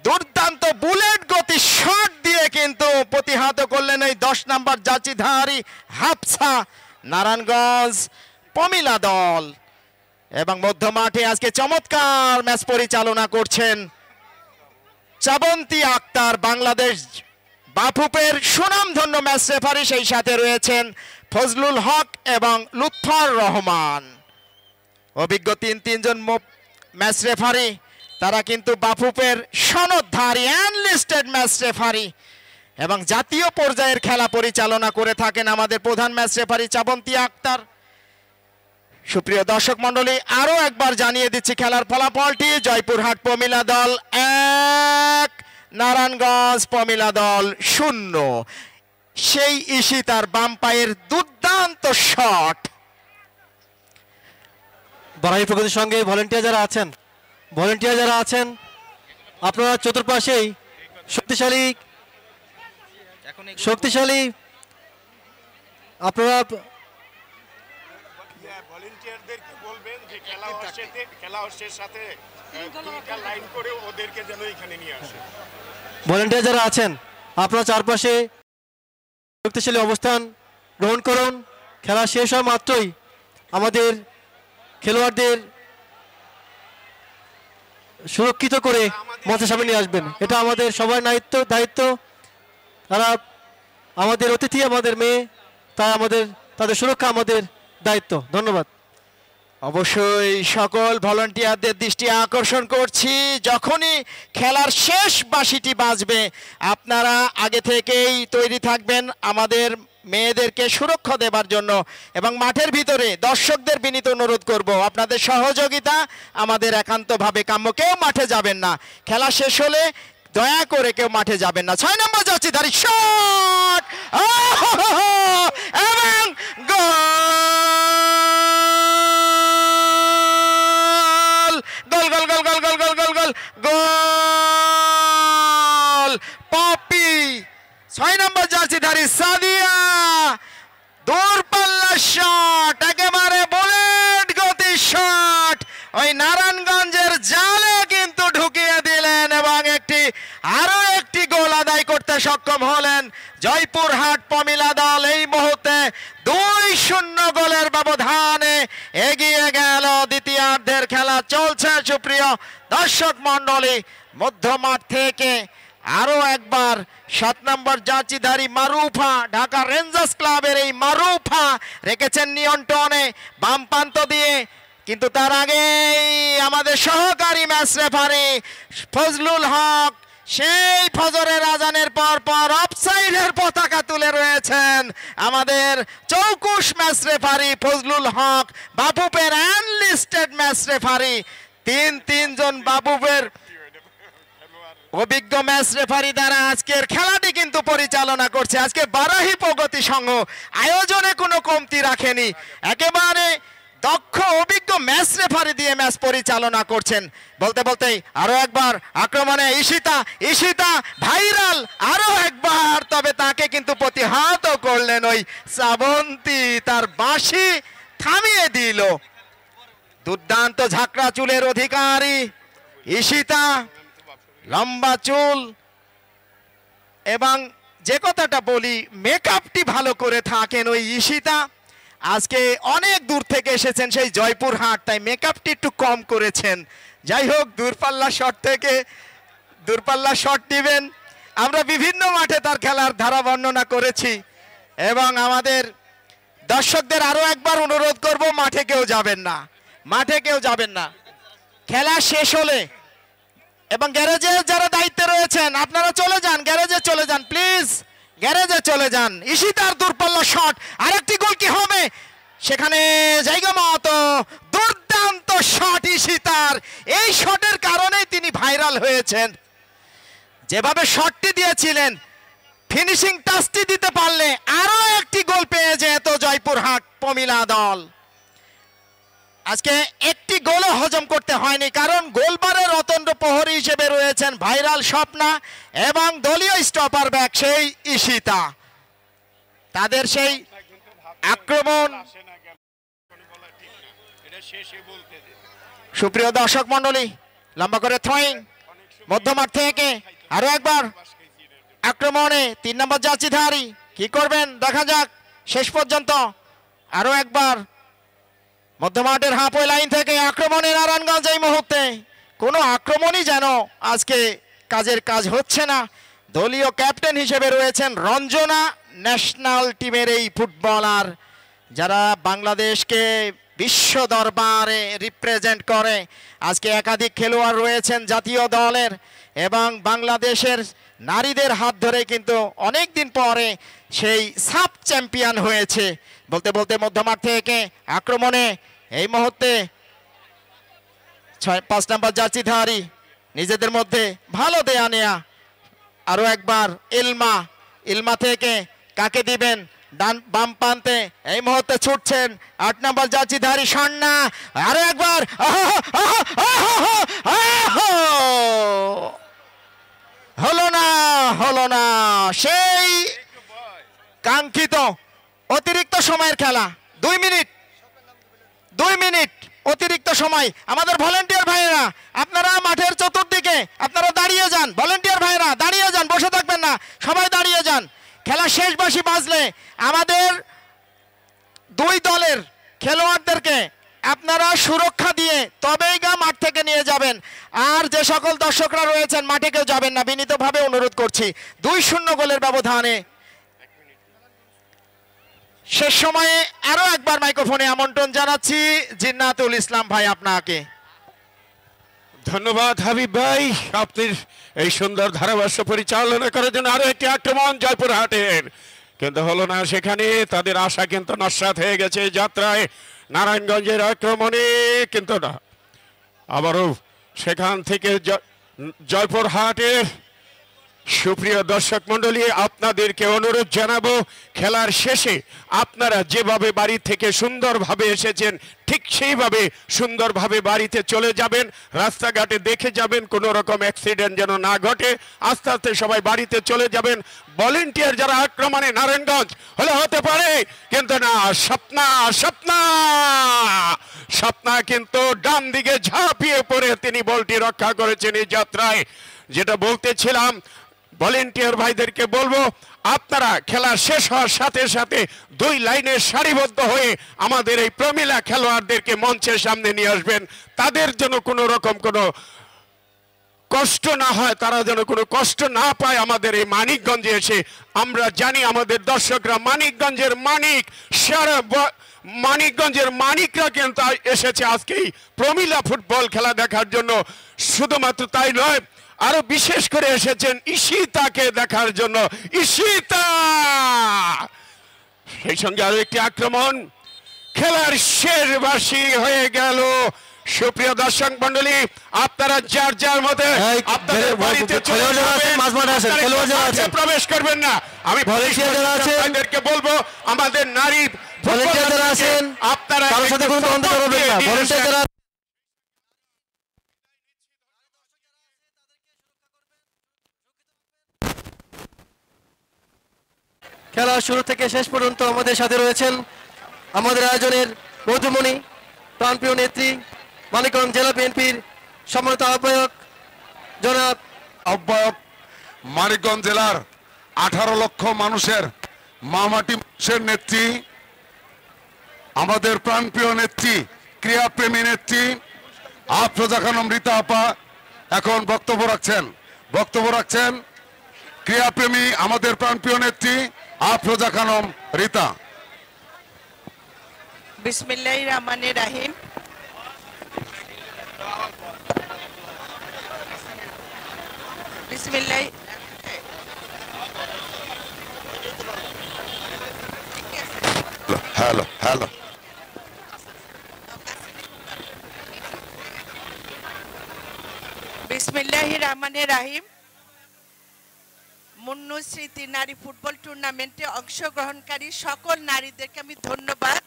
দুর্দান্ত বুলেট গতি শট দিয়ে কিন্তু প্রতিহত করলেন এই 10 নম্বর জার্সিধারী হাফসা নারায়ণগঞ্জ পমিলা দল। এবং মধ্য মাঠে আজকে চমৎকার ম্যাচ পরিচালনা করছেন চাবন্তী আক্তার, বাংলাদেশ বাফুফের সুনামধন্য ম্যাচ রেফারি, সেই সাথে রয়েছেন ফজলুল হক এবং লুৎফর রহমান। অভিজ্ঞ তিনজন ম্যাচ রেফারি, তারা কিন্তু বাফুফের সনদধারী এনলিস্টেড ম্যাচ রেফারি এবং জাতীয় পর্যায়ের খেলা পরিচালনা করে থাকেন আমাদের প্রধান ম্যাচ রেফারি চাবন্তী আক্তার। সুপ্রিয় দর্শক মণ্ডলী, আরো একবার জানিয়ে দিচ্ছি খেলার ফলাফলটি। জয়পুরহাট পমিলা দল 1, নারায়ণগঞ্জ পমিলা দল 0। সেই ঈশিতার বাম পায়ের দুর্দান্ত শট। বারাই প্রগতির সঙ্গে ভলেন্টিয়ার যারা আছেন আপনারা চতুর্পাশেই শক্তিশালী আপনারা ভলেন্টিয়ারদেরকে বলবেন যে খেলা অর্শের সাথে দুইটা লাইন করে ওদেরকে যেন এখানে নিয়ে আসে। ভলেন্টিয়ার যারা আছেন আপনারা চারপাশে শক্তিশালী অবস্থান গ্রহণ করুন। খেলা শেষ হওয়া মাত্রই আমাদের খেলোয়াড়দের সুরক্ষিত করে মঞ্চের সামনে নিয়ে আসবেন, এটা আমাদের সবার দায়িত্ব। তারা আমাদের অতিথি, আমাদের মেয়ে, তাই তাদের সুরক্ষা আমাদের দায়িত্ব। ধন্যবাদ। অবশ্যই সকল ভলান্টিয়ারদের দৃষ্টি আকর্ষণ করছি, যখনই খেলার শেষ বাঁশিটি বাজবে আপনারা আগে থেকেই তৈরি থাকবেন আমাদের মেয়েদেরকে সুরক্ষা দেবার জন্য। এবং মাঠের ভিতরে দর্শকদের বিনীত অনুরোধ করব, আপনাদের সহযোগিতা আমাদের একান্তভাবে কাম্য। কেউ মাঠে যাবেন না, খেলা শেষ হলে দয়া করে কেউ মাঠে যাবেন না। 6 নম্বর জার্সিধারী শট এবং গোল। পপি 6 নম্বর জার্সিধারী সাদিয়া দূরপাল্লা শট, একেবারে বুলেট গতি শট, ওই নারায়ণগঞ্জের জালে কিন্তু ঢুকিয়ে দিলেন এবং আরো একটি গোল আদায় করতে সক্ষম হলেন জয়পুরহাট পমিলা দল। এই মুহূর্তে 2-0 গোলের ব্যবধানে এগিয়ে গেল। দ্বিতীয়ার্ধের খেলা চলছে। সুপ্রিয় দর্শক মণ্ডলী, মধ্যমাঠ থেকে আরো একবার 7 নম্বর জার্সিধারী মারুফা, ঢাকা রেঞ্জার্স ক্লাবের এই মারুফা রেখেছেন নিয়ন্ত্রণে বাম প্রান্ত দিয়ে, কিন্তু তার আগেই আমাদের সহকারী ম্যাচ রেফারি ফজলুল হক সেই ফজরের আজানের পর অফসাইডের পতাকা তুলে রয়েছেন আমাদের চৌকুশ ম্যাচ রেফারি ফজলুল হক, বাফুফের এনলিস্টেড ম্যাচ রেফারি। তিনজন বাফুফের অভিজ্ঞ ম্যাচ রেফারি দ্বারা আজকের খেলাটি কিন্তু পরিচালনা করছে। আজকে বারাহি প্রগতি সংঘ আয়োজনে কোনো কমতি রাখেনি, একেবারে দক্ষ অভিজ্ঞ ম্যাচ রেফারি দিয়ে ম্যাচ পরিচালনা করছেন। বলতেই আরো একবার আক্রমণে ঈশিতা ভাইরাল আরো একবার, তবে তাকে কিন্তু প্রতিহত করলেন ওই শ্রাবন্তী, তার বাঁশি থামিয়ে দিল। দুর্দান্ত ঝাঁকড়া চুলের অধিকারী ঈশিতা, লম্বা চুল, এবং যে কথাটা বলি মেকআপটি ভালো করে থাকেন ওই ঈশিতা। আজকে অনেক দূর থেকে এসেছেন সেই জয়পুরহাট, তাই মেকআপটি একটু কম করেছেন। যাই হোক, দূরপাল্লা শট নেবেন। আমরা বিভিন্ন মাঠে তার খেলার ধারা বর্ণনা করেছি এবং আমাদের দর্শকদের আরো একবার অনুরোধ করব, মাঠে কেউ যাবেন না। খেলা শেষ হলে এবং গ্যারেজে যারা দায়িত্বে রয়েছেন আপনারা চলে যান, গ্যারেজে চলে যান, প্লিজ গ্যারেজে চলে যান। ঈশিতার দূরপাল্লা শট, আরেকটি গোল কি হবে? সেখানে জায়গা মতো দুর্দান্ত শট ঈশিতার। এই শটের কারণেই তিনি ভাইরাল হয়েছেন। যেভাবে শটটি দিয়েছিলেন, ফিনিশিং টাচটি দিতে পারলে আরো একটি গোল পেয়ে যেত জয়পুরহাট পমিলা দল। আজকে একটি গোলও হজম করতে হয়নি, কারণ গোলবারের অতন্দ্র প্রহরী হিসেবে রয়েছেন ভাইরাল স্বপ্না এবং দলীয় স্টপার ব্যাক সেই ঈশিতা। তাদের সেই আক্রমণ শেষে বলতে দিন। সুপ্রিয় দর্শক মণ্ডলী, লম্বা করে থ্রোয়িং মধ্যমাঠ থেকে আরো একবার আক্রমণে 3 নম্বর জার্সিধারী কি করবেন দেখা যাক শেষ পর্যন্ত। আরো একবার মধ্যমাঠের হাফওয়ে লাইন থেকে আক্রমণে নারায়ণগঞ্জ। এই মুহূর্তে কোনো আক্রমণই যেন আজকে কাজের কাজ হচ্ছে না। দলীয় ক্যাপ্টেন হিসেবে রয়েছেন রঞ্জনা, ন্যাশনাল টিমের এই ফুটবলার যারা বাংলাদেশকে বিশ্ব দরবারে রিপ্রেজেন্ট করে। আজকে একাধিক খেলোয়াড় রয়েছেন জাতীয় দলের এবং বাংলাদেশের নারীদের হাত ধরে কিন্তু অনেক দিন পরে সেই সাব চ্যাম্পিয়ন হয়েছে। বলতে বলতে মধ্যমাঠ থেকে আক্রমণে এই মুহূর্তে 5 নম্বর জার্সিধারী নিজেদের মধ্যে ভালো দেয়া নেয়া। আরো একবার ইলমা থেকে কাকে দিবেন ডান বাম প্রান্তে এই মুহূর্তে ছুটছেন 8 নম্বর জার্সিধারী স্বর্ণা। আরো একবার হলো না সেই কাঙ্ক্ষিত অতিরিক্ত সময়ের খেলা। 2 মিনিট অতিরিক্ত সময়। আমাদের ভলান্টিয়ার ভাইয়েরা আপনারা মাঠের চতুর্দিকে আপনারা দাঁড়িয়ে যান। ভলান্টিয়ার ভাইয়েরা দাঁড়িয়ে যান, বসে থাকবেন না, সবাই দাঁড়িয়ে যান। খেলা শেষ বাঁশি বাজলে আমাদের 2 দলের খেলোয়াড়দেরকে আপনারা সুরক্ষা দিয়ে তবেই মাঠ থেকে নিয়ে যাবেন। আর যে সকল দর্শকরা রয়েছেন মাঠে কেউ যাবেন না, বিনীতভাবে অনুরোধ করছি। 2-0 গোলের ব্যবধানে শেষ সময়ে আরো একবার মাইক্রোফোনে আমন্ত্রণ জানাচ্ছি জিন্নাতুল ইসলাম ভাই আপনাকে। ধন্যবাদ হাবিব ভাই, আপনি এই সুন্দর ধারাভাষ্য পরিচালনা করার জন্য। আরো একটি আক্রমণ জয়পুরহাটের, কিন্তু হলো না সেখানে। তাদের আশা কিন্তু নস্যাৎ হয়ে গেছে যাত্রায়। নারায়ণগঞ্জের আক্রমণে কিন্তু না, আবারও সেখান থেকে জয়পুরহাটের। সুপ্রিয় দর্শক মন্ডলী, আপনাদেরকে অনুরোধ জানাবো খেলার শেষে আপনারা যেভাবে বাড়ি থেকে সুন্দরভাবে এসেছেন ঠিক সেইভাবে সুন্দরভাবে বাড়িতে চলে যাবেন। রাস্তাঘাটে দেখে যাবেন কোনো রকম অ্যাক্সিডেন্ট যেন না ঘটে। আস্তে আস্তে সবাই বাড়িতে চলে যাবেন। ভলেন্টিয়ার যারা আক্রমণে নারায়ণগঞ্জ হলে হতে পারে, কিন্তু না, স্বপ্না কিন্তু ডান দিকে ঝাঁপিয়ে পড়ে তিনি বলটি রক্ষা করেছেন এই যাত্রায়। যেটা বলতেছিলাম, ভলেন্টিয়ার ভাইদেরকে বলবো আপনারা খেলা শেষ হওয়ার সাথে সাথে 2 লাইনে সারিবদ্ধ হয়ে আমাদের এই প্রমিলা খেলোয়াড়দেরকে মঞ্চের সামনে নিয়ে আসবেন। তাদের যেন কোনো রকম কোনো কষ্ট না হয়, তারা যেন কোনো কষ্ট না পায় আমাদের এই মানিকগঞ্জে এসে। আমরা জানি আমাদের দর্শকরা মানিকগঞ্জের সারা মানিকগঞ্জের মানিকরা কিন্তু এসেছে আজকেই প্রমিলা ফুটবল খেলা দেখার জন্য। শুধুমাত্র তাই নয়, আরো বিশেষ করে এসেছেন ঈশিতাকে দেখার জন্য। ঈশিতা, সেই সঙ্গে আরো একটি আক্রমণ। খেলার শেষ বাঁশি হয়ে গেল। সুপ্রিয় দর্শক মন্ডলী, আপনারা যার মতে আপনাদের বাড়িতে চলে যাবেন, প্রবেশ করবেন না। আমি ভলেন্টিয়ারদেরকে বলবো আমাদের নারী ভলেন্টিয়াররা আছেন, আপনারা কারোর সাথে কোনো দ্বন্দ্ব করবেন না। ভলেন্টিয়াররা খেলা শুরু থেকে শেষ পর্যন্ত আমাদের সাথে রয়েছেন আমাদের আয়োজনের মধুমণি, প্রাণপ্রিয় নেত্রী, মানিকগঞ্জ জেলা বিএনপির সম্মানিত আহ্বায়ক জনাব মানিকগঞ্জ জেলার 18 লক্ষ মানুষের মামাটি মানুষের নেত্রী, আমাদের প্রাণপ্রিয় নেত্রী, ক্রীড়াপ্রেমী নেত্রী আফরোজা খানম রীতা আপা এখন বক্তব্য রাখছেন। ক্রীড়াপ্রেমী আমাদের প্রাণপ্রিয় নেত্রী আফরোজা খানম রীতা। বিসমিল্লাহির রহমানির রহিম। বিসমিল্লাহ। হ্যালো বিসমিল্লাহির রহমানির রহিম। মুন্নু স্মৃতি নারী ফুটবল টুর্নামেন্টে অংশগ্রহণকারী সকল নারীদেরকে আমি ধন্যবাদ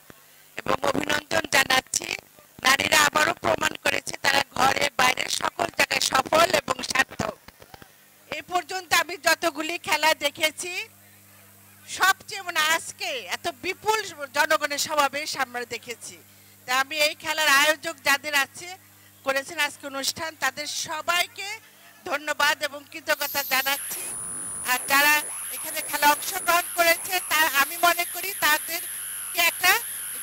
এবং অভিনন্দন জানাচ্ছি। নারীরা আবারও প্রমাণ করেছে তারা ঘরে বাইরে সকল জায়গায় সফল এবং সার্থক। এ পর্যন্ত আমি যতগুলি খেলা দেখেছি সবচেয়ে আজকে এত বিপুল জনগণের সমাবেশ আমরা দেখেছি। তা আমি এই খেলার আয়োজক যাদের আছে করেছেন আজকে অনুষ্ঠান, তাদের সবাইকে ধন্যবাদ এবং কৃতজ্ঞতা জানাচ্ছি। আর যারা এখানে খেলা অংশগ্রহণ করেছে আমি মনে করি তাদেরকে একটা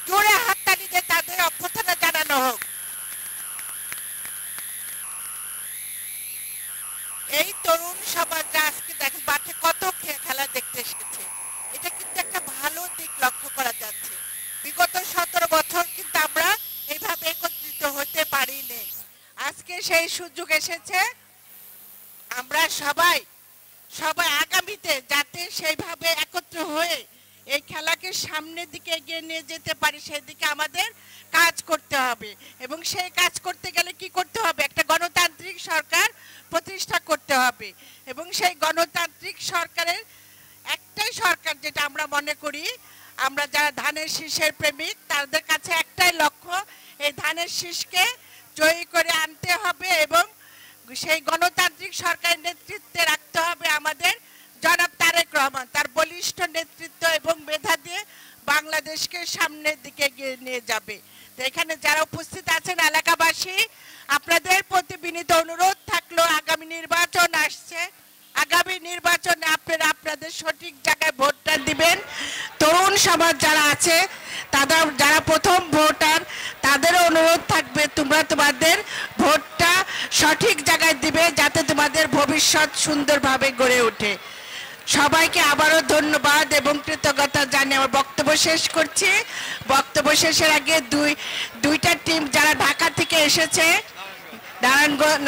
জোরে হাততালি দিয়ে তাদের অভ্যর্থনা জানানো হোক। এই তরুণ সমাজরা আজকে দেখেন মাঠে কত খেলা দেখতে এসেছে, এটা কিন্তু একটা ভালো দিক লক্ষ্য করা যাচ্ছে। বিগত 17 বছর কিন্তু আমরা এইভাবে একত্রিত হতে পারিনি, আজকে সেই সুযোগ এসেছে। আমরা সবাই আগামীতে যাতে সেইভাবে একত্র হয়ে এই খেলাকে সামনের দিকে এগিয়ে নিয়ে যেতে পারি সেদিকে আমাদের কাজ করতে হবে। এবং সেই কাজ করতে গেলে কি করতে হবে? একটা গণতান্ত্রিক সরকার প্রতিষ্ঠা করতে হবে। এবং সেই গণতান্ত্রিক সরকারের একটাই সরকার যেটা আমরা মনে করি, আমরা যারা ধানের শীষের প্রেমিক তাদের কাছে একটাই লক্ষ্য, এই ধানের শীষকে জয়ী করে আনতে হবে এবং সেই গণতান্ত্রিক সরকারের নেতৃত্বে রাখতে হবে আমাদের জনাব তারেক রহমান। তার বলিষ্ঠ নেতৃত্ব এবং মেধা দিয়ে বাংলাদেশকে সামনের দিকে এগিয়ে নিয়ে যাবে। তো এখানে যারা উপস্থিত আছেন এলাকাবাসী, আপনাদের প্রতি বিনীত অনুরোধ থাকলো, আগামী নির্বাচন আসছে, আগামী নির্বাচনে আপনারা আপনাদের সঠিক জায়গায় ভোটটা দিবেন। তরুণ সমাজ যারা আছে যারা প্রথম ভোটার তাদেরও অনুরোধ থাকবে তোমরা তোমাদের ভোটটা সঠিক জায়গায় দিবে যাতে তোমাদের ভবিষ্যৎ সুন্দরভাবে গড়ে ওঠে। সবাইকে আবারও ধন্যবাদ এবং কৃতজ্ঞতা জানিয়ে আমার বক্তব্য শেষ করছি। বক্তব্য শেষের আগে দুইটা টিম যারা ঢাকা থেকে এসেছে, নারায়ণগঞ্জ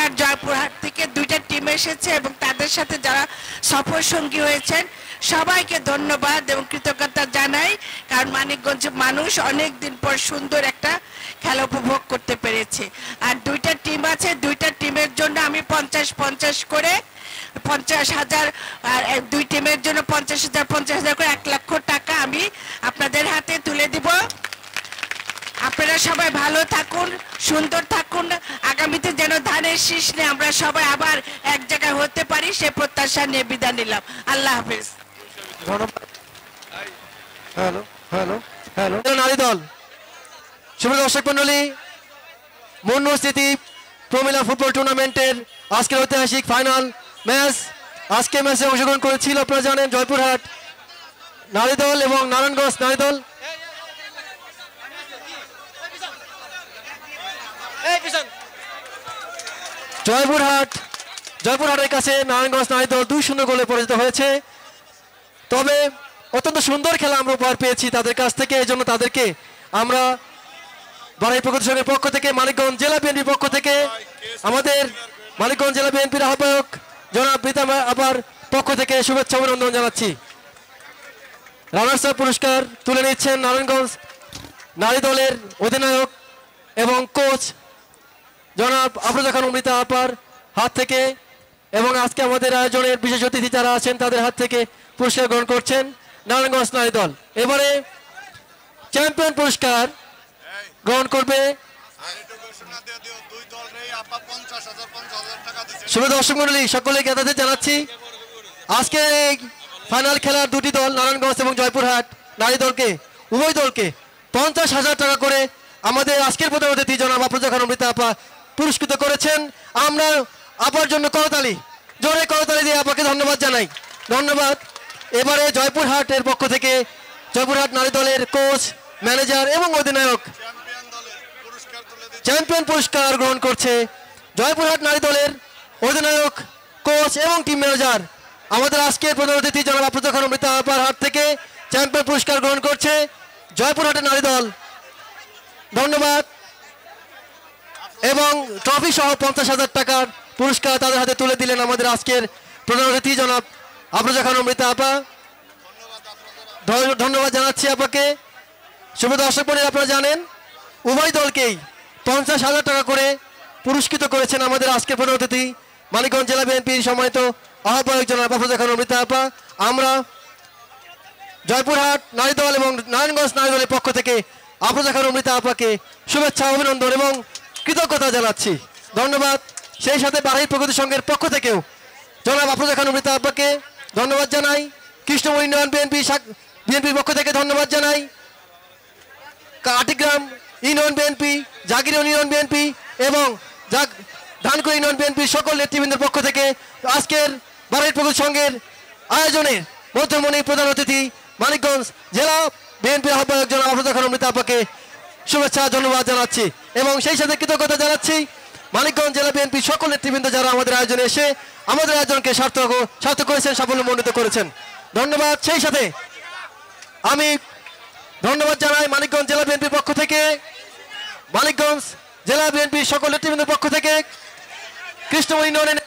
আর জয়পুরহাট থেকে দুইটা টিম এসেছে এবং তাদের সাথে যারা সফর সঙ্গী হয়েছেন সবাইকে ধন্যবাদ এবং কৃতজ্ঞতা জানাই, কারণ মানিকগঞ্জের মানুষ অনেক দিন পর সুন্দর একটা খেলা উপভোগ করতে পেরেছে। আর দুইটা টিম আছে, দুইটা টিমের জন্য আমি 50-50 করে 50,000 আর দুই টিমের জন্য 50,000 করে 1 লক্ষ টাকা আমি আপনাদের হাতে তুলে দিব। আপনারা সবাই ভালো থাকুন, সুন্দর থাকুন, আগামীতে যেন ধানের শীষ নিয়ে আমরা সবাই আবার এক জায়গায় হতে পারি সে প্রত্যাশা নিয়ে বিদায় নিলাম। আল্লাহ হাফেজ। নারী দল, শুভ দর্শক মন্ডলী, মনস্মৃতি প্রমিলা ফুটবল টুর্নামেন্টের আজকের ঐতিহাসিক ফাইনাল ম্যাচ, আজকে ম্যাচে অংশগ্রহণ করেছিল আপনারা জানেন জয়পুরহাট নারী দল এবং নারায়ণগঞ্জ নারী দল। জয়পুরহাটের কাছে নারায়ণগঞ্জ নারী দল 2-0 গোলে পরাজিত হয়েছে। তবে অত্যন্ত সুন্দর খেলা আমরা উপহার পেয়েছি তাদের কাছ থেকে, এই জন্য তাদেরকে আমরা বাড়াই প্রগতি সংঘের পক্ষ থেকে, মানিকগঞ্জ জেলা বিএনপির পক্ষ থেকে, আমাদের মানিকগঞ্জ জেলা বিএনপির আহ্বায়ক জনাব প্রীতম আপার পক্ষ থেকে শুভেচ্ছা অভিনন্দন জানাচ্ছি। রানার্স আপ পুরস্কার তুলে নিচ্ছেন নারায়ণগঞ্জ নারী দলের অধিনায়ক এবং কোচ জনাব আফরোজা খান অমৃতা আপার হাত থেকে, এবং আজকে আমাদের আয়োজনের বিশেষ অতিথি যারা আছেন তাদের হাত থেকে পুরস্কার গ্রহণ করছেন নারায়ণগঞ্জ নারী দল। এবারে চ্যাম্পিয়ন পুরস্কার গ্রহণ করবে শুভ দর্শক মন্ডলী, সকলে জ্ঞাতাদের জানাচ্ছি আজকে এই ফাইনাল খেলার দুটি দল নারায়ণগঞ্জ এবং জয়পুরহাট নারী দলকে, উভয় দলকে 50,000 টাকা করে আমাদের আজকের প্রধান অতিথি জনাব আফরোজা খান অমৃতা আপা পুরস্কৃত করেছেন। আমরা আপার জন্য করতালি, জোরে করতালি দিয়ে আপাকে ধন্যবাদ জানাই। ধন্যবাদ। এবারে জয়পুরহাটের পক্ষ থেকে জয়পুরহাট নারী দলের কোচ, ম্যানেজার এবং অধিনায়ক চ্যাম্পিয়ন পুরস্কার গ্রহণ করছে জয়পুরহাট নারী দলের অধিনায়ক, কোচ এবং টিম ম্যানেজার আমাদের আজকের প্রধান অতিথি জনাব আফরোজা খান অমৃতা আপার হাত থেকে চ্যাম্পিয়ন পুরস্কার গ্রহণ করছে জয়পুরহাটের নারী দল। ধন্যবাদ। এবং ট্রফি সহ 50,000 টাকার পুরস্কার তাদের হাতে তুলে দিলেন আমাদের আজকের প্রধান অতিথি জনাব আফরোজা খান অমৃতা আপা। ধন্যবাদ জানাচ্ছি আপাকে। শুভ দর্শক মণ্ডলী, আপনারা জানেন উভয় দলকেই 50,000 টাকা করে পুরস্কৃত করেছেন আমাদের আজকের প্রধান অতিথি মানিকগঞ্জ জেলা বিএনপির সম্মানিত আহ্বায়ক জনাব আফরোজা খান অমৃতা আপা। আমরা জয়পুরহাট নারী দল এবং নারায়ণগঞ্জ নারী দলের পক্ষ থেকে আফরোজা খান অমৃতা আপাকে শুভেচ্ছা, অভিনন্দন এবং কৃতজ্ঞতা জানাচ্ছি। ধন্যবাদ। সেই সাথে বাড়াই প্রগতি সংঘের পক্ষ থেকেও জনাব আফরোজা খান অমৃতা আপাকে ধন্যবাদ জানাই। কৃষ্ণমণি উন্নয়ন বিএনপি বিএনপির পক্ষ থেকে ধন্যবাদ জানাই কাটিগ্রাম ইউনিয়ন বিএনপি, জাগির ইউনিয়ন বিএনপি এবং ধানকুড়ি ইউনিয়ন বিএনপির সকল নেতৃবৃন্দের পক্ষ থেকে আজকের বারের প্রকৃত সংঘের আয়োজনের মধ্যমণি প্রধান অতিথি মানিকগঞ্জ জেলা বিএনপির আহ্বায়ক জনাব আফরোজা খান অমৃতা আপাকে শুভেচ্ছা ধন্যবাদ জানাচ্ছি এবং সেই সাথে কৃতজ্ঞতা জানাচ্ছি মানিকগঞ্জ জেলা বিএনপির সকল নেতৃবৃন্দ যারা আমাদের আয়োজনে এসে আমাদের আয়োজনকে সার্থক করেছেন, সাফল্যমণ্ডিত করেছেন। ধন্যবাদ। সেই সাথে আমি ধন্যবাদ জানাই মানিকগঞ্জ জেলা বিএনপির পক্ষ থেকে, মানিকগঞ্জ জেলা বিএনপির সকল নেতৃবৃন্দের পক্ষ থেকে কৃষ্ণমণি ইউনিয়নের